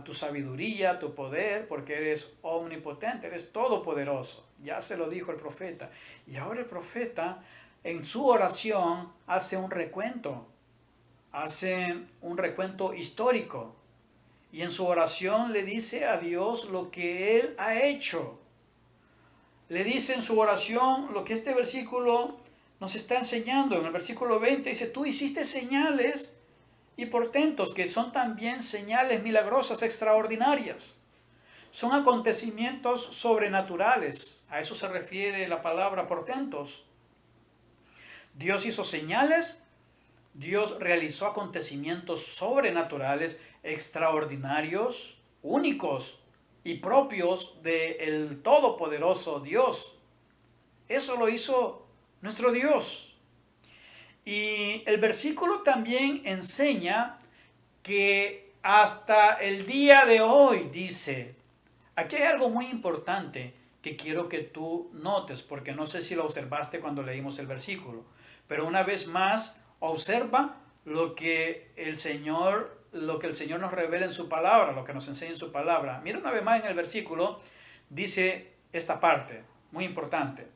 tu sabiduría, a tu poder, porque eres omnipotente, eres todopoderoso. Ya se lo dijo el profeta. Y ahora el profeta en su oración hace un recuento histórico. Y en su oración le dice a Dios lo que Él ha hecho. Le dice en su oración lo que este versículo nos está enseñando. En el versículo 20 dice, tú hiciste señales y portentos, que son también señales milagrosas, extraordinarias. Son acontecimientos sobrenaturales. A eso se refiere la palabra portentos. Dios hizo señales, Dios realizó acontecimientos sobrenaturales, extraordinarios, únicos y propios del todopoderoso Dios. Eso lo hizo nuestro Dios. Y el versículo también enseña que hasta el día de hoy, dice, aquí hay algo muy importante que quiero que tú notes, porque no sé si lo observaste cuando leímos el versículo, pero una vez más, observa lo que el Señor nos revela en su palabra, lo que nos enseña en su palabra. Mira una vez más en el versículo, dice esta parte, muy importante.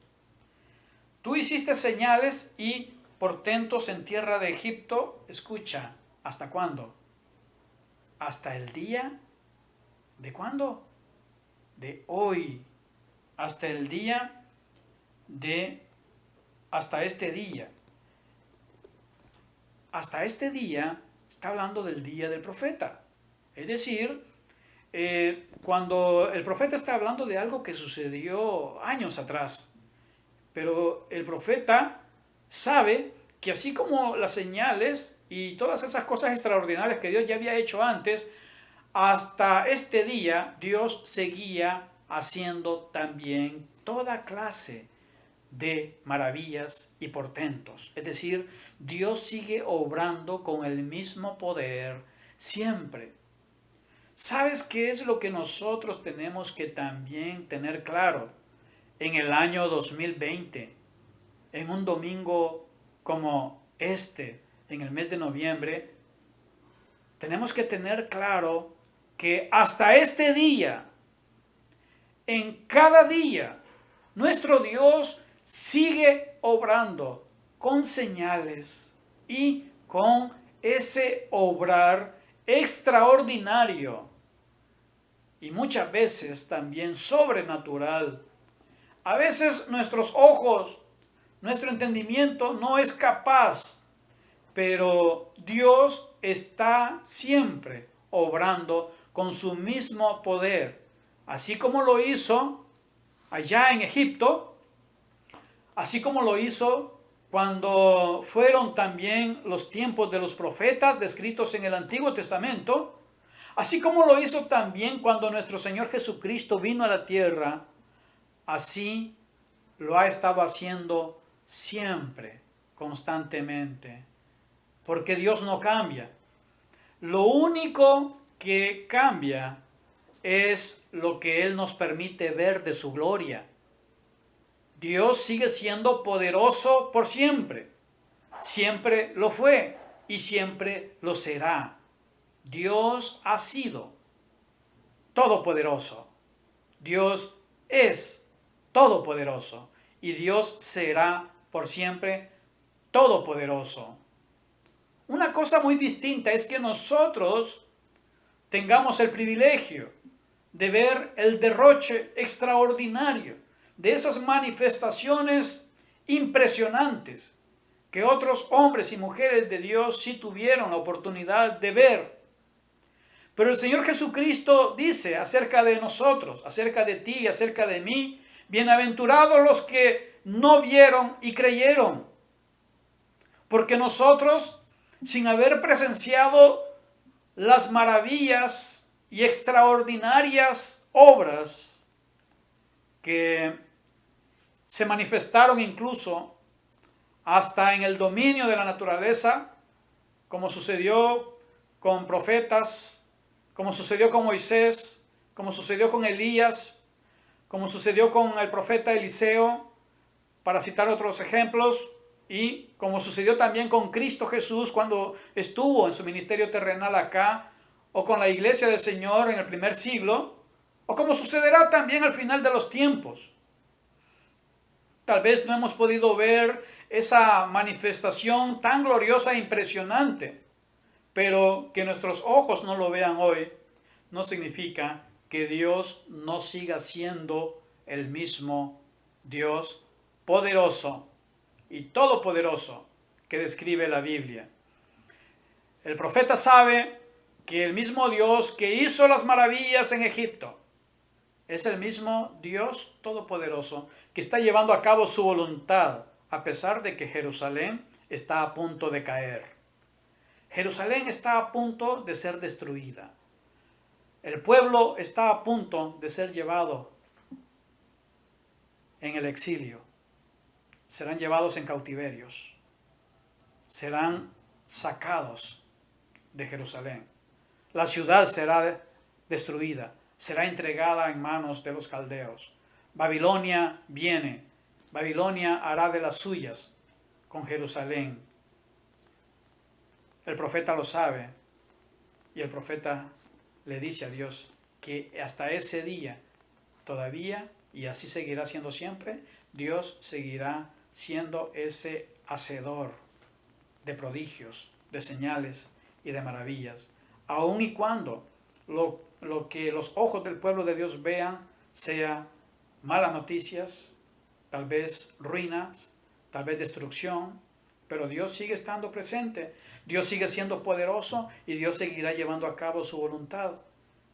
Tú hiciste señales y portentos en tierra de Egipto. Escucha, ¿hasta cuándo? Hasta el día, ¿de cuándo? De hoy. Hasta el día hasta este día. Hasta este día está hablando del día del profeta. Es decir, cuando el profeta está hablando de algo que sucedió años atrás. Pero el profeta sabe que así como las señales y todas esas cosas extraordinarias que Dios ya había hecho antes, hasta este día Dios seguía haciendo también toda clase de maravillas y portentos. Es decir, Dios sigue obrando con el mismo poder siempre. ¿Sabes qué es lo que nosotros tenemos que también tener claro? En el año 2020, en un domingo como este, en el mes de noviembre, tenemos que tener claro que hasta este día, en cada día, nuestro Dios sigue obrando con señales y con ese obrar extraordinario y muchas veces también sobrenatural. A veces nuestros ojos, nuestro entendimiento no es capaz, pero Dios está siempre obrando con su mismo poder, así como lo hizo allá en Egipto, así como lo hizo cuando fueron también los tiempos de los profetas descritos en el Antiguo Testamento, así como lo hizo también cuando nuestro Señor Jesucristo vino a la tierra. Así lo ha estado haciendo siempre, constantemente, porque Dios no cambia. Lo único que cambia es lo que Él nos permite ver de su gloria. Dios sigue siendo poderoso por siempre. Siempre lo fue y siempre lo será. Dios ha sido todopoderoso. Dios es todopoderoso y Dios será por siempre todopoderoso. Una cosa muy distinta es que nosotros tengamos el privilegio de ver el derroche extraordinario de esas manifestaciones impresionantes que otros hombres y mujeres de Dios sí tuvieron la oportunidad de ver. Pero el Señor Jesucristo dice acerca de nosotros, acerca de ti, acerca de mí, bienaventurados los que no vieron y creyeron. Porque nosotros, sin haber presenciado las maravillas y extraordinarias obras que se manifestaron incluso hasta en el dominio de la naturaleza, como sucedió con profetas, como sucedió con Moisés, como sucedió con Elías, como sucedió con el profeta Eliseo, para citar otros ejemplos, y como sucedió también con Cristo Jesús cuando estuvo en su ministerio terrenal acá, o con la iglesia del Señor en el primer siglo, o como sucederá también al final de los tiempos. Tal vez no hemos podido ver esa manifestación tan gloriosa e impresionante, pero que nuestros ojos no lo vean hoy no significa que Dios no siga siendo el mismo Dios poderoso y todopoderoso que describe la Biblia. El profeta sabe que el mismo Dios que hizo las maravillas en Egipto es el mismo Dios todopoderoso que está llevando a cabo su voluntad, a pesar de que Jerusalén está a punto de caer. Jerusalén está a punto de ser destruida. El pueblo está a punto de ser llevado en el exilio. Serán llevados en cautiverios. Serán sacados de Jerusalén. La ciudad será destruida. Será entregada en manos de los caldeos. Babilonia viene. Babilonia hará de las suyas con Jerusalén. El profeta lo sabe y el profeta le dice a Dios que hasta ese día todavía, y así seguirá siendo siempre, Dios seguirá siendo ese hacedor de prodigios, de señales y de maravillas, aun y cuando lo que los ojos del pueblo de Dios vean sea malas noticias, tal vez ruinas, tal vez destrucción, pero Dios sigue estando presente, Dios sigue siendo poderoso y Dios seguirá llevando a cabo su voluntad.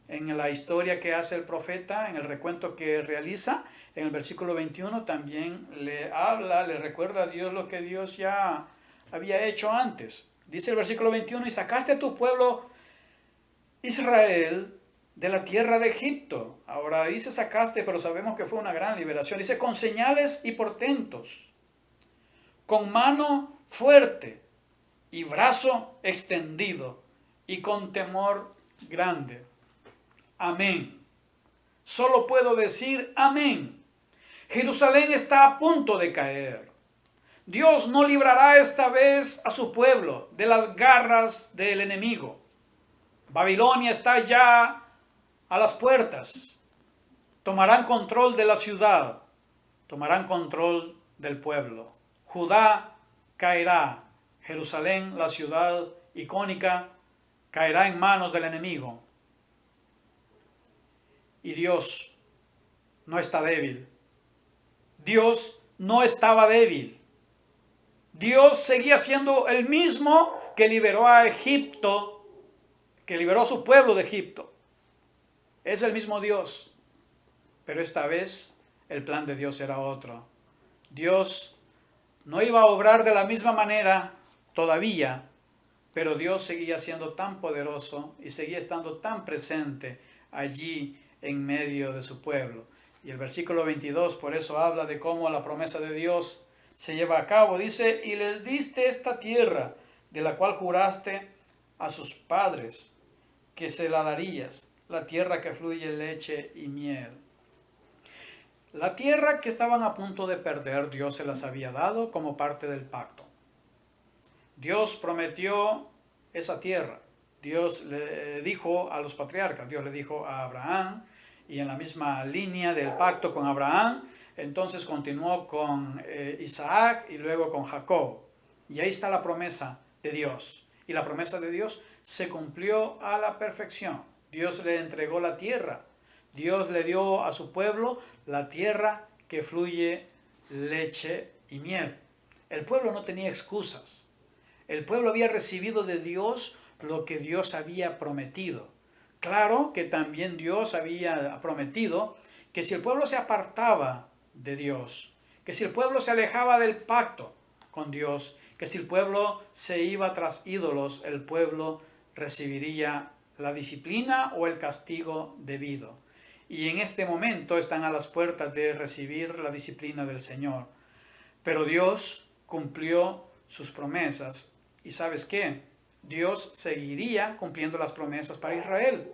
En la historia que hace el profeta, en el recuento que realiza, en el versículo 21 también le habla, le recuerda a Dios lo que Dios ya había hecho antes. Dice el versículo 21, y sacaste a tu pueblo Israel de la tierra de Egipto. Ahora dice sacaste, pero sabemos que fue una gran liberación. Dice con señales y portentos, con mano fuerte y brazo extendido y con temor grande. Amén. Solo puedo decir amén. Jerusalén está a punto de caer. Dios no librará esta vez a su pueblo de las garras del enemigo. Babilonia está ya a las puertas. Tomarán control de la ciudad. Tomarán control del pueblo. Judá caerá. Jerusalén, la ciudad icónica, caerá en manos del enemigo. Y Dios no está débil. Dios no estaba débil. Dios seguía siendo el mismo que liberó a Egipto, que liberó a su pueblo de Egipto. Es el mismo Dios. Pero esta vez el plan de Dios era otro. Dios no iba a obrar de la misma manera todavía, pero Dios seguía siendo tan poderoso y seguía estando tan presente allí en medio de su pueblo. Y el versículo 22 por eso habla de cómo la promesa de Dios se lleva a cabo. Dice, y les diste esta tierra de la cual juraste a sus padres que se la darías, la tierra que fluye leche y miel. La tierra que estaban a punto de perder, Dios se las había dado como parte del pacto. Dios prometió esa tierra. Dios le dijo a los patriarcas, Dios le dijo a Abraham, y en la misma línea del pacto con Abraham, entonces continuó con Isaac y luego con Jacob. Y ahí está la promesa de Dios. Y la promesa de Dios se cumplió a la perfección. Dios le entregó la tierra. Dios le dio a su pueblo la tierra que fluye leche y miel. El pueblo no tenía excusas. El pueblo había recibido de Dios lo que Dios había prometido. Claro que también Dios había prometido que si el pueblo se apartaba de Dios, que si el pueblo se alejaba del pacto con Dios, que si el pueblo se iba tras ídolos, el pueblo recibiría la disciplina o el castigo debido. Y en este momento están a las puertas de recibir la disciplina del Señor. Pero Dios cumplió sus promesas. ¿Y sabes qué? Dios seguiría cumpliendo las promesas para Israel.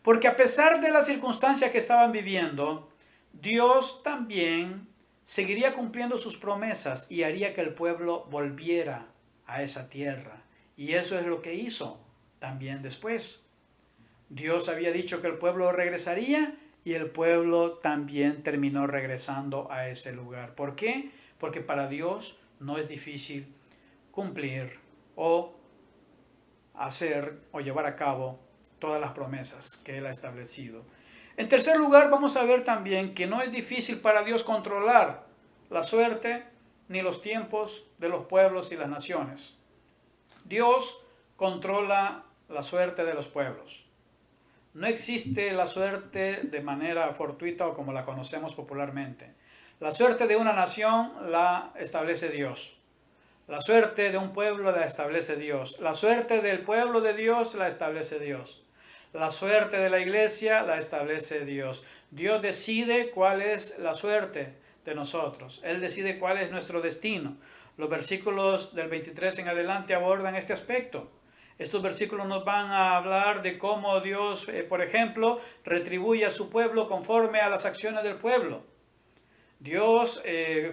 Porque a pesar de las circunstancias que estaban viviendo, Dios también seguiría cumpliendo sus promesas y haría que el pueblo volviera a esa tierra. Y eso es lo que hizo también después. Dios había dicho que el pueblo regresaría y el pueblo también terminó regresando a ese lugar. ¿Por qué? Porque para Dios no es difícil cumplir o hacer o llevar a cabo todas las promesas que Él ha establecido. En tercer lugar, vamos a ver también que no es difícil para Dios controlar la suerte ni los tiempos de los pueblos y las naciones. Dios controla la suerte de los pueblos. No existe la suerte de manera fortuita o como la conocemos popularmente. La suerte de una nación la establece Dios. La suerte de un pueblo la establece Dios. La suerte del pueblo de Dios la establece Dios. La suerte de la iglesia la establece Dios. Dios decide cuál es la suerte de nosotros. Él decide cuál es nuestro destino. Los versículos del 23 en adelante abordan este aspecto. Estos versículos nos van a hablar de cómo Dios, por ejemplo, retribuye a su pueblo conforme a las acciones del pueblo. Dios,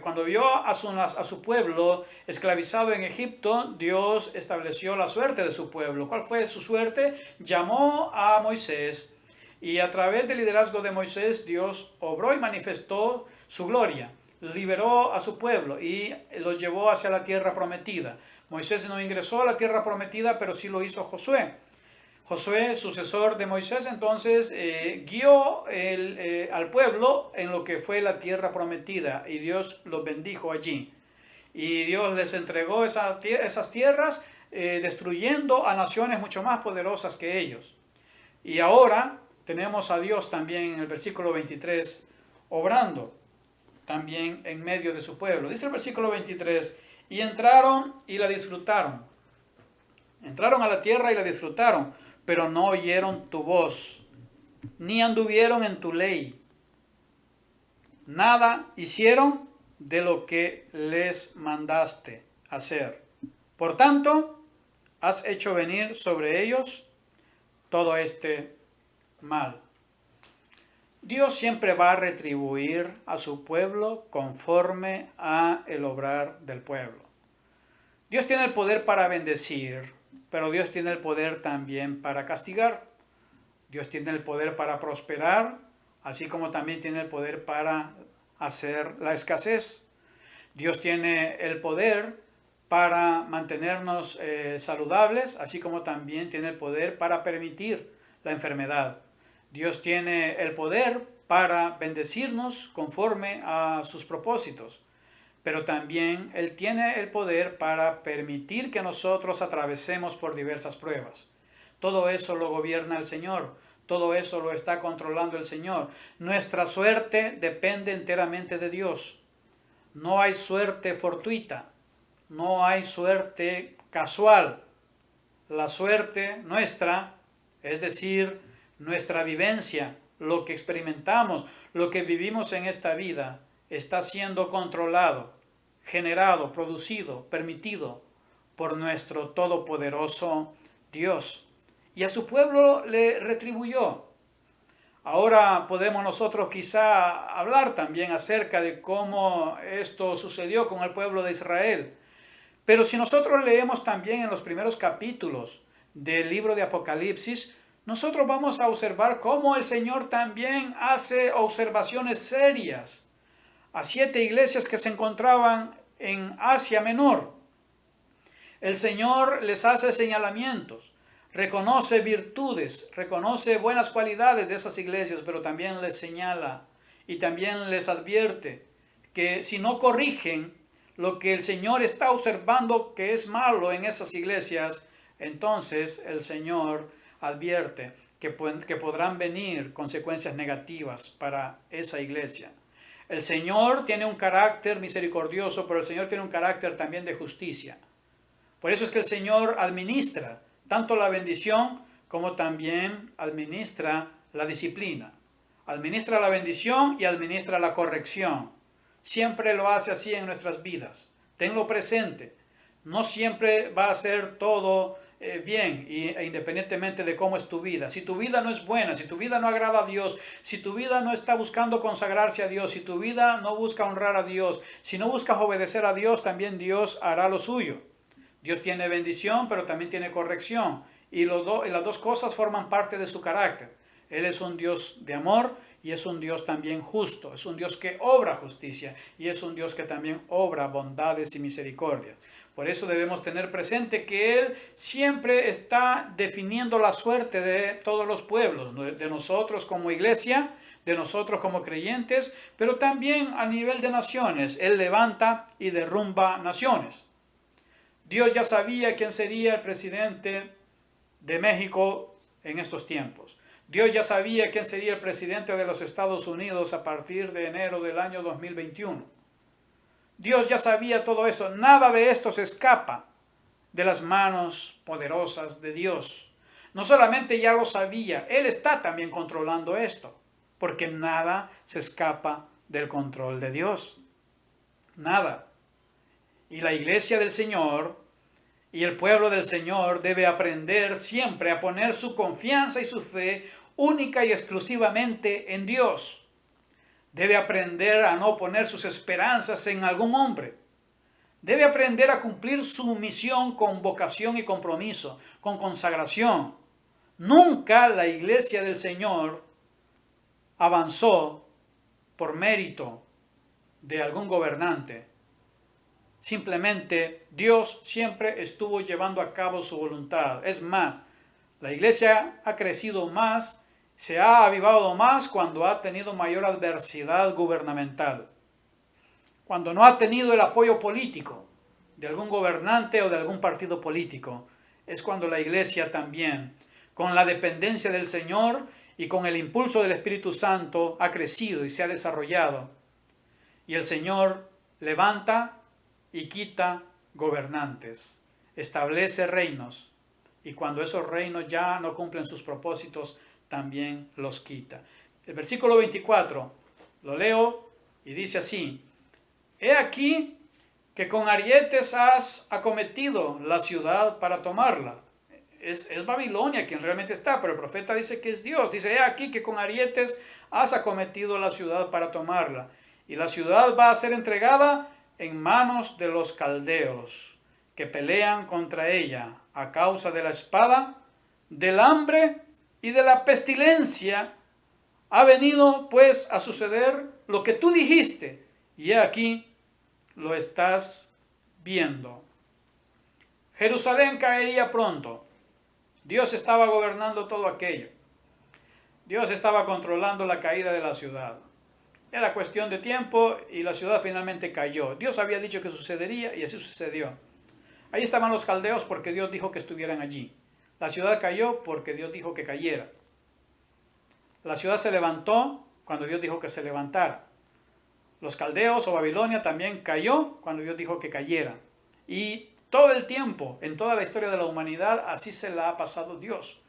cuando vio a su pueblo esclavizado en Egipto, Dios estableció la suerte de su pueblo. ¿Cuál fue su suerte? Llamó a Moisés y a través del liderazgo de Moisés, Dios obró y manifestó su gloria. Liberó a su pueblo y los llevó hacia la tierra prometida. Moisés no ingresó a la tierra prometida, pero sí lo hizo Josué. Josué, sucesor de Moisés, entonces guió al pueblo en lo que fue la tierra prometida y Dios los bendijo allí. Y Dios les entregó esas tierras destruyendo a naciones mucho más poderosas que ellos. Y ahora tenemos a Dios también en el versículo 23 obrando también en medio de su pueblo. Dice el versículo 23, y entraron y la disfrutaron. Entraron a la tierra y la disfrutaron, pero no oyeron tu voz, ni anduvieron en tu ley. Nada hicieron de lo que les mandaste hacer. Por tanto, has hecho venir sobre ellos todo este mal. Dios siempre va a retribuir a su pueblo conforme a el obrar del pueblo. Dios tiene el poder para bendecir, pero Dios tiene el poder también para castigar. Dios tiene el poder para prosperar, así como también tiene el poder para hacer la escasez. Dios tiene el poder para mantenernos saludables, así como también tiene el poder para permitir la enfermedad. Dios tiene el poder para bendecirnos conforme a sus propósitos, pero también Él tiene el poder para permitir que nosotros atravesemos por diversas pruebas. Todo eso lo gobierna el Señor, todo eso lo está controlando el Señor. Nuestra suerte depende enteramente de Dios. No hay suerte fortuita, no hay suerte casual. La suerte nuestra, es decir, nuestra vivencia, lo que experimentamos, lo que vivimos en esta vida, está siendo controlado, generado, producido, permitido por nuestro todopoderoso Dios. Y a su pueblo le retribuyó. Ahora podemos nosotros quizá hablar también acerca de cómo esto sucedió con el pueblo de Israel. Pero si nosotros leemos también en los primeros capítulos del libro de Apocalipsis, nosotros vamos a observar cómo el Señor también hace observaciones serias a 7 iglesias que se encontraban en Asia Menor. El Señor les hace señalamientos, reconoce virtudes, reconoce buenas cualidades de esas iglesias, pero también les señala y también les advierte que si no corrigen lo que el Señor está observando que es malo en esas iglesias, entonces el Señor advierte que podrán venir consecuencias negativas para esa iglesia. El Señor tiene un carácter misericordioso, pero el Señor tiene un carácter también de justicia. Por eso es que el Señor administra tanto la bendición como también administra la disciplina. Administra la bendición y administra la corrección. Siempre lo hace así en nuestras vidas. Tenlo presente. No siempre va a ser todo bien, independientemente de cómo es tu vida. Si tu vida no es buena, si tu vida no agrada a Dios, si tu vida no está buscando consagrarse a Dios, si tu vida no busca honrar a Dios, si no buscas obedecer a Dios, también Dios hará lo suyo. Dios tiene bendición, pero también tiene corrección. Y las dos cosas forman parte de su carácter. Él es un Dios de amor y es un Dios también justo. Es un Dios que obra justicia y es un Dios que también obra bondades y misericordias. Por eso debemos tener presente que Él siempre está definiendo la suerte de todos los pueblos, de nosotros como iglesia, de nosotros como creyentes, pero también a nivel de naciones. Él levanta y derrumba naciones. Dios ya sabía quién sería el presidente de México en estos tiempos. Dios ya sabía quién sería el presidente de los Estados Unidos a partir de enero del año 2021. Dios ya sabía todo esto. Nada de esto se escapa de las manos poderosas de Dios. No solamente ya lo sabía, Él está también controlando esto, porque nada se escapa del control de Dios. Nada. Y la iglesia del Señor y el pueblo del Señor debe aprender siempre a poner su confianza y su fe única y exclusivamente en Dios. Debe aprender a no poner sus esperanzas en algún hombre. Debe aprender a cumplir su misión con vocación y compromiso, con consagración. Nunca la iglesia del Señor avanzó por mérito de algún gobernante. Simplemente Dios siempre estuvo llevando a cabo su voluntad. Es más, la iglesia ha crecido más, se ha avivado más cuando ha tenido mayor adversidad gubernamental. Cuando no ha tenido el apoyo político de algún gobernante o de algún partido político, es cuando la iglesia también, con la dependencia del Señor y con el impulso del Espíritu Santo, ha crecido y se ha desarrollado. Y el Señor levanta y quita gobernantes, establece reinos, y cuando esos reinos ya no cumplen sus propósitos, también los quita. El versículo 24, lo leo y dice así: He aquí que con arietes has acometido la ciudad para tomarla. Es Babilonia quien realmente está, pero el profeta dice que es Dios. Dice, he aquí que con arietes has acometido la ciudad para tomarla. Y la ciudad va a ser entregada en manos de los caldeos, que pelean contra ella a causa de la espada, del hambre y de la pestilencia. Ha venido pues a suceder lo que tú dijiste, y he aquí lo estás viendo. Jerusalén caería pronto. Dios estaba gobernando todo aquello. Dios estaba controlando la caída de la ciudad. Era cuestión de tiempo y la ciudad finalmente cayó. Dios había dicho que sucedería y así sucedió. Ahí estaban los caldeos porque Dios dijo que estuvieran allí. La ciudad cayó porque Dios dijo que cayera. La ciudad se levantó cuando Dios dijo que se levantara. Los caldeos o Babilonia también cayó cuando Dios dijo que cayera. Y todo el tiempo, en toda la historia de la humanidad, así se la ha pasado Dios.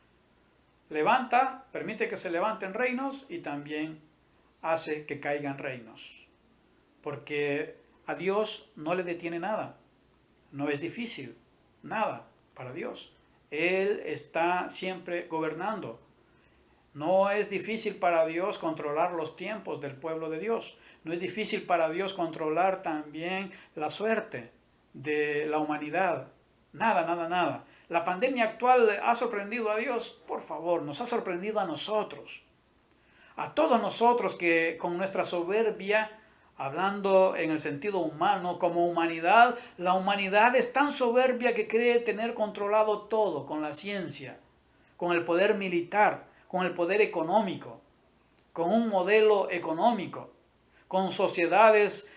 Levanta, permite que se levanten reinos y también hace que caigan reinos. Porque a Dios no le detiene nada. No es difícil, nada para Dios. Él está siempre gobernando. No es difícil para Dios controlar los tiempos del pueblo de Dios. No es difícil para Dios controlar también la suerte de la humanidad. Nada, nada, nada. La pandemia actual ha sorprendido a Dios. Por favor, nos ha sorprendido a nosotros. A todos nosotros que con nuestra soberbia, hablando en el sentido humano, como humanidad, la humanidad es tan soberbia que cree tener controlado todo con la ciencia, con el poder militar, con el poder económico, con un modelo económico, con sociedades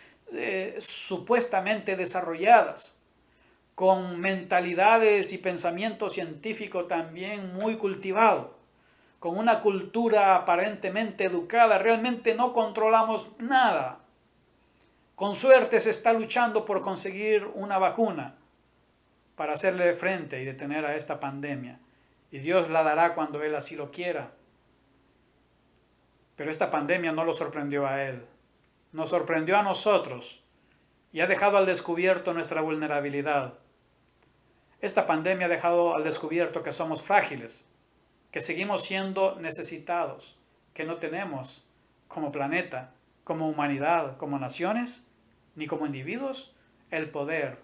supuestamente desarrolladas, con mentalidades y pensamiento científico también muy cultivado, con una cultura aparentemente educada. Realmente no controlamos nada. Con suerte se está luchando por conseguir una vacuna para hacerle frente y detener a esta pandemia. Y Dios la dará cuando Él así lo quiera. Pero esta pandemia no lo sorprendió a Él. Nos sorprendió a nosotros y ha dejado al descubierto nuestra vulnerabilidad. Esta pandemia ha dejado al descubierto que somos frágiles, que seguimos siendo necesitados, que no tenemos como planeta, como humanidad, como naciones, ni como individuos, el poder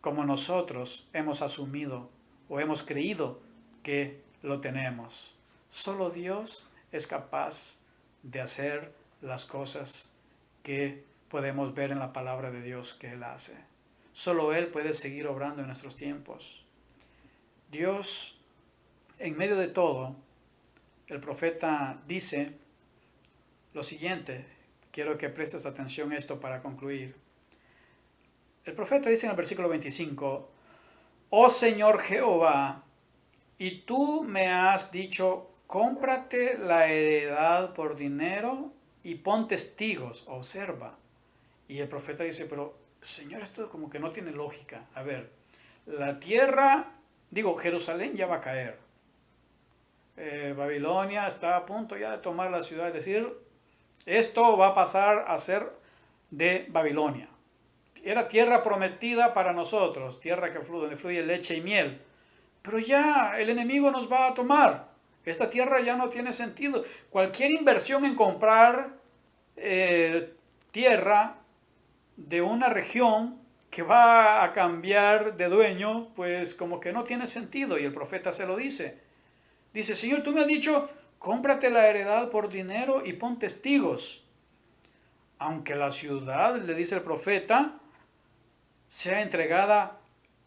como nosotros hemos asumido o hemos creído que lo tenemos. Solo Dios es capaz de hacer las cosas que podemos ver en la palabra de Dios que Él hace. Solo Él puede seguir obrando en nuestros tiempos. Dios, en medio de todo, el profeta dice lo siguiente. Quiero que prestes atención a esto para concluir. El profeta dice en el versículo 25, «Oh Señor Jehová, y tú me has dicho, cómprate la heredad por dinero y pon testigos, observa». Y el profeta dice, pero Señor, esto como que no tiene lógica. A ver, la tierra, Jerusalén ya va a caer. Babilonia está a punto ya de tomar la ciudad, es decir, esto va a pasar a ser de Babilonia. Era tierra prometida para nosotros, tierra que donde fluye leche y miel. Pero ya el enemigo nos va a tomar. Esta tierra ya no tiene sentido. Cualquier inversión en comprar tierra de una región que va a cambiar de dueño, pues como que no tiene sentido. Y el profeta se lo dice. Dice, Señor, tú me has dicho, cómprate la heredad por dinero y pon testigos. Aunque la ciudad, le dice el profeta, sea entregada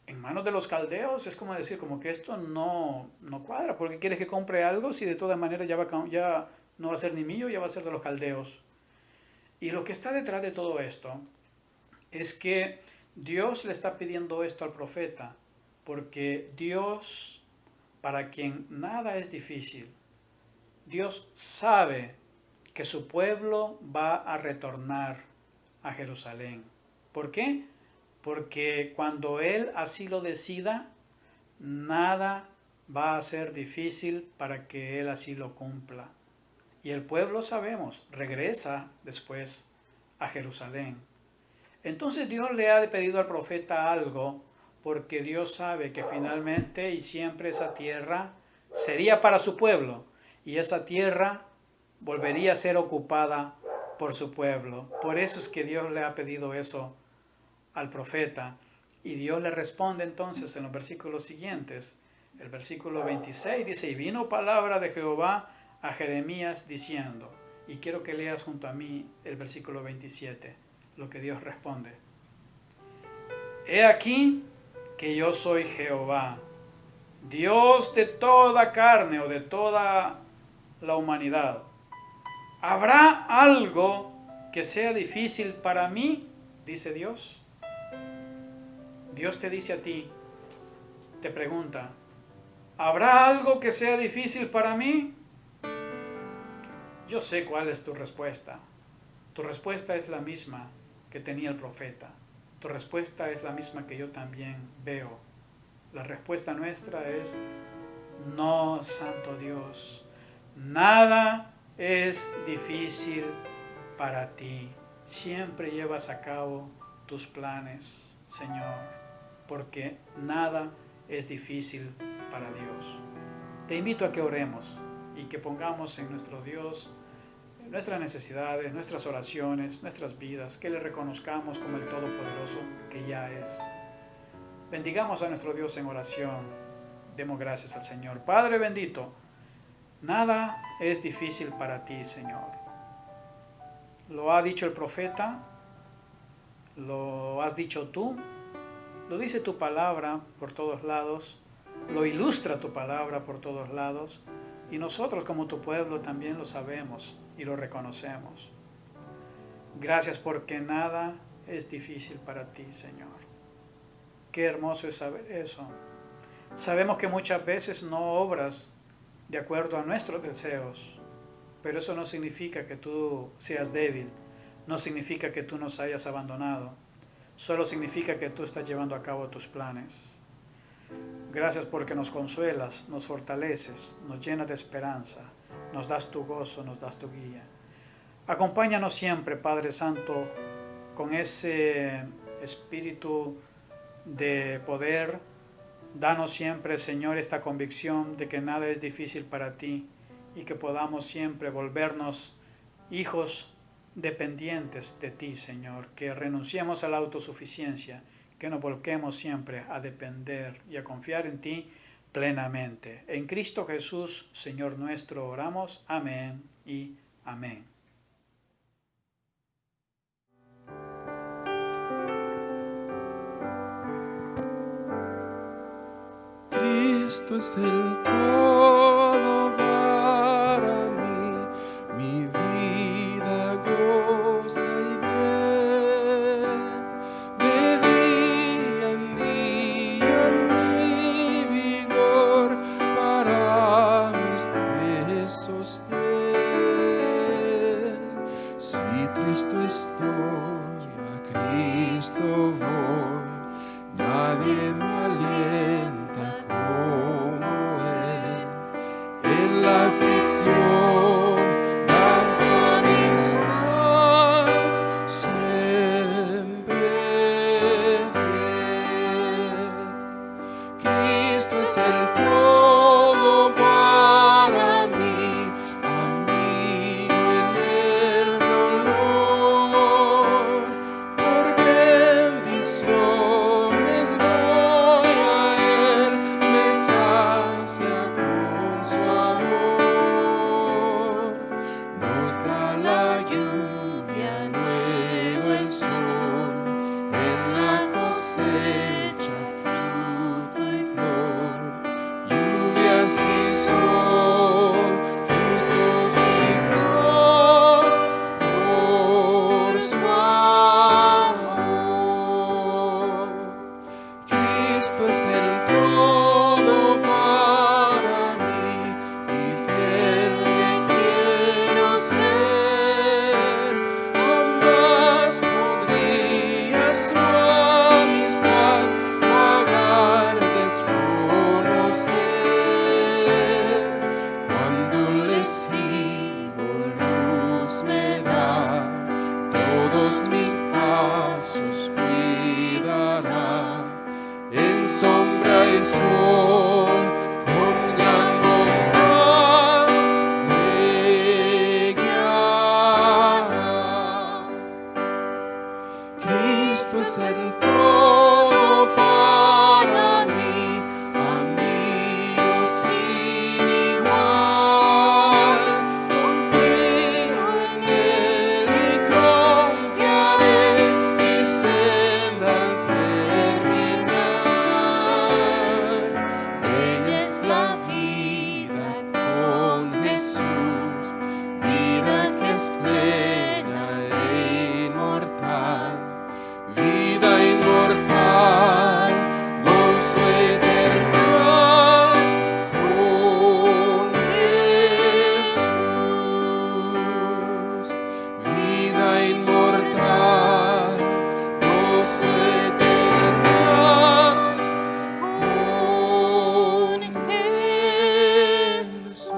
en manos de los caldeos, es como decir, como que esto no cuadra. ¿Por qué quieres que compre algo si de todas maneras ya no va a ser ni mío, ya va a ser de los caldeos? Y lo que está detrás de todo esto es que Dios le está pidiendo esto al profeta, porque Dios, para quien nada es difícil, Dios sabe que su pueblo va a retornar a Jerusalén. ¿Por qué? Porque cuando Él así lo decida, nada va a ser difícil para que Él así lo cumpla. Y el pueblo, sabemos, regresa después a Jerusalén. Entonces Dios le ha pedido al profeta algo, porque Dios sabe que finalmente y siempre esa tierra sería para su pueblo, y esa tierra volvería a ser ocupada por su pueblo. Por eso es que Dios le ha pedido eso al profeta. Y Dios le responde entonces en los versículos siguientes. El versículo 26 dice, y vino palabra de Jehová a Jeremías diciendo, y quiero que leas junto a mí el versículo 27, lo que Dios responde. He aquí que yo soy Jehová, Dios de toda carne o de toda la humanidad. ¿Habrá algo que sea difícil para mí? Dice Dios. Dios te dice a ti, te pregunta, ¿habrá algo que sea difícil para mí? Yo sé cuál es tu respuesta. Tu respuesta es la misma que tenía el profeta. Tu respuesta es la misma que yo también veo. La respuesta nuestra es, no, Santo Dios, nada es difícil para ti. Siempre llevas a cabo tus planes, Señor, porque nada es difícil para Dios. Te invito a que oremos y que pongamos en nuestro Dios nuestras necesidades, nuestras oraciones, nuestras vidas, que le reconozcamos como el Todopoderoso que ya es. Bendigamos a nuestro Dios en oración. Demos gracias al Señor. Padre bendito, nada es difícil para ti, Señor. Lo ha dicho el profeta, lo has dicho tú, lo dice tu palabra por todos lados, lo ilustra tu palabra por todos lados, y nosotros como tu pueblo también lo sabemos y lo reconocemos. Gracias porque nada es difícil para ti, Señor. Qué hermoso es saber eso. Sabemos que muchas veces no obras de acuerdo a nuestros deseos, pero eso no significa que tú seas débil, no significa que tú nos hayas abandonado, solo significa que tú estás llevando a cabo tus planes. Gracias porque nos consuelas, nos fortaleces, nos llenas de esperanza, nos das tu gozo, nos das tu guía. Acompáñanos siempre, Padre Santo, con ese espíritu de poder Danos siempre, Señor, esta convicción de que nada es difícil para ti y que podamos siempre volvernos hijos dependientes de ti, Señor, que renunciemos a la autosuficiencia, que nos volquemos siempre a depender y a confiar en ti plenamente. En Cristo Jesús, Señor nuestro, oramos. Amén y amén. Cristo es el todo para mí, mi vida goza y bien, de día en día mi vigor para mis pies sostén. Si triste estoy, a Cristo voy, nadie me alienta como Él. En la aflicción da su amistad, siempre fiel. Cristo es el todo para mí, amigo en el dolor, por bendiciones voy a Él, me sacia con su amor, nos da la lluvia, luego el sol, en la cosecha, fruto y flor, lluvias y sol, frutos y flor, por su amor. Cristo es el todo para mí, y fiel le quiero ser. Jamás podría su amistad pagar desconocer. Cuando le sigo, luz me da, todos mis pasos cuidará. En sombra y sol, con gran bondad me guiará. Cristo es el todo para mí, amigo sin igual. Confío en Él y confiaré mi senda al terminar. Bella es la vida con Jesús, vida que es plena e inmortal. Vida inmortal, gozo eternal con Jesús. Vida inmortal, gozo eternal con Jesús.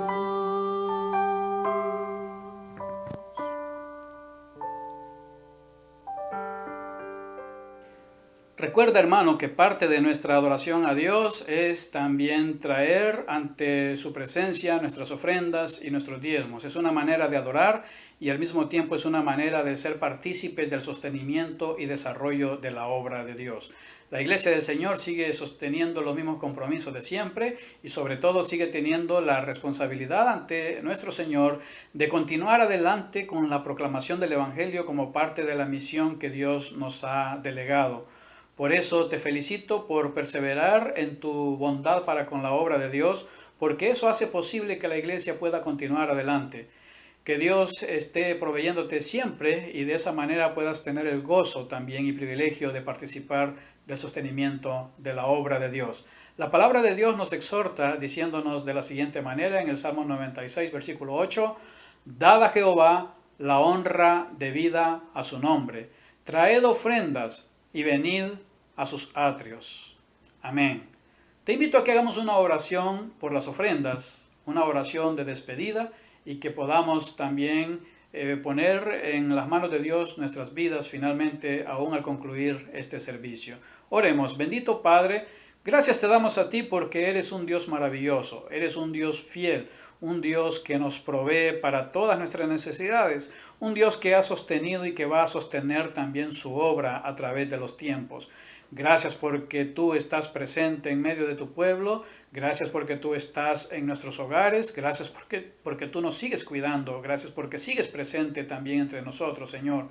Recuerda, hermano, que parte de nuestra adoración a Dios es también traer ante su presencia nuestras ofrendas y nuestros diezmos. Es una manera de adorar y al mismo tiempo es una manera de ser partícipes del sostenimiento y desarrollo de la obra de Dios. La Iglesia del Señor sigue sosteniendo los mismos compromisos de siempre y sobre todo sigue teniendo la responsabilidad ante nuestro Señor de continuar adelante con la proclamación del Evangelio como parte de la misión que Dios nos ha delegado. Por eso te felicito por perseverar en tu bondad para con la obra de Dios, porque eso hace posible que la iglesia pueda continuar adelante. Que Dios esté proveyéndote siempre y de esa manera puedas tener el gozo también y privilegio de participar del sostenimiento de la obra de Dios. La palabra de Dios nos exhorta diciéndonos de la siguiente manera en el Salmo 96, versículo 8, «Dad a Jehová la honra debida a su nombre, traed ofrendas y venid a sus atrios». Amén. Te invito a que hagamos una oración por las ofrendas, una oración de despedida y que podamos también poner en las manos de Dios nuestras vidas finalmente aún al concluir este servicio. Oremos. Bendito Padre, Gracias te damos a ti porque eres un Dios maravilloso, eres un Dios fiel, un Dios que nos provee para todas nuestras necesidades, un Dios que ha sostenido y que va a sostener también su obra a través de los tiempos. Gracias porque tú estás presente en medio de tu pueblo, gracias porque tú estás en nuestros hogares, gracias porque tú nos sigues cuidando, gracias porque sigues presente también entre nosotros, Señor.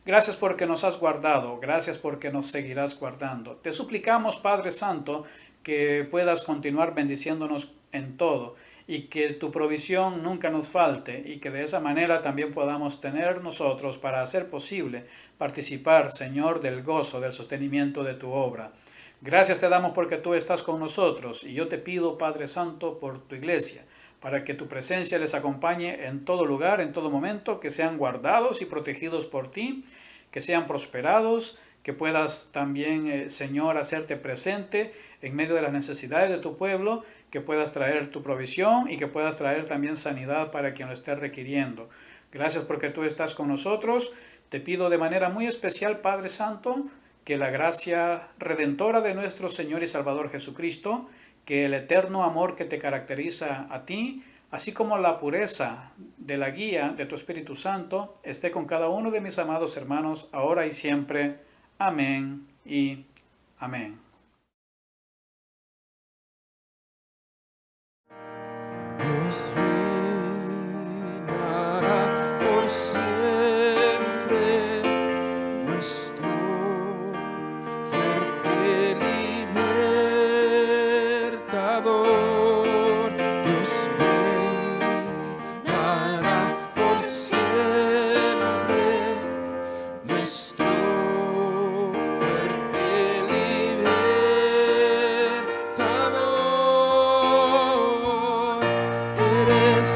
Gracias porque nos has guardado, gracias porque nos seguirás guardando. Te suplicamos, Padre Santo, que puedas continuar bendiciéndonos en todo y que tu provisión nunca nos falte y que de esa manera también podamos tener nosotros para hacer posible participar, Señor, del gozo, del sostenimiento de tu obra. Gracias te damos porque tú estás con nosotros y yo te pido, Padre Santo, por tu iglesia, para que tu presencia les acompañe en todo lugar, en todo momento, que sean guardados y protegidos por ti, que sean prosperados, que puedas también, Señor, hacerte presente en medio de las necesidades de tu pueblo, que puedas traer tu provisión y que puedas traer también sanidad para quien lo esté requiriendo. Gracias porque tú estás con nosotros. Te pido de manera muy especial, Padre Santo, que la gracia redentora de nuestro Señor y Salvador Jesucristo, que el eterno amor que te caracteriza a ti, así como la pureza de la guía de tu Espíritu Santo, esté con cada uno de mis amados hermanos, ahora y siempre. Amén y amén. Dios reinará por siempre, nuestro fuerte libertador. Dios reinará por siempre, nuestro fuerte libertador. Eres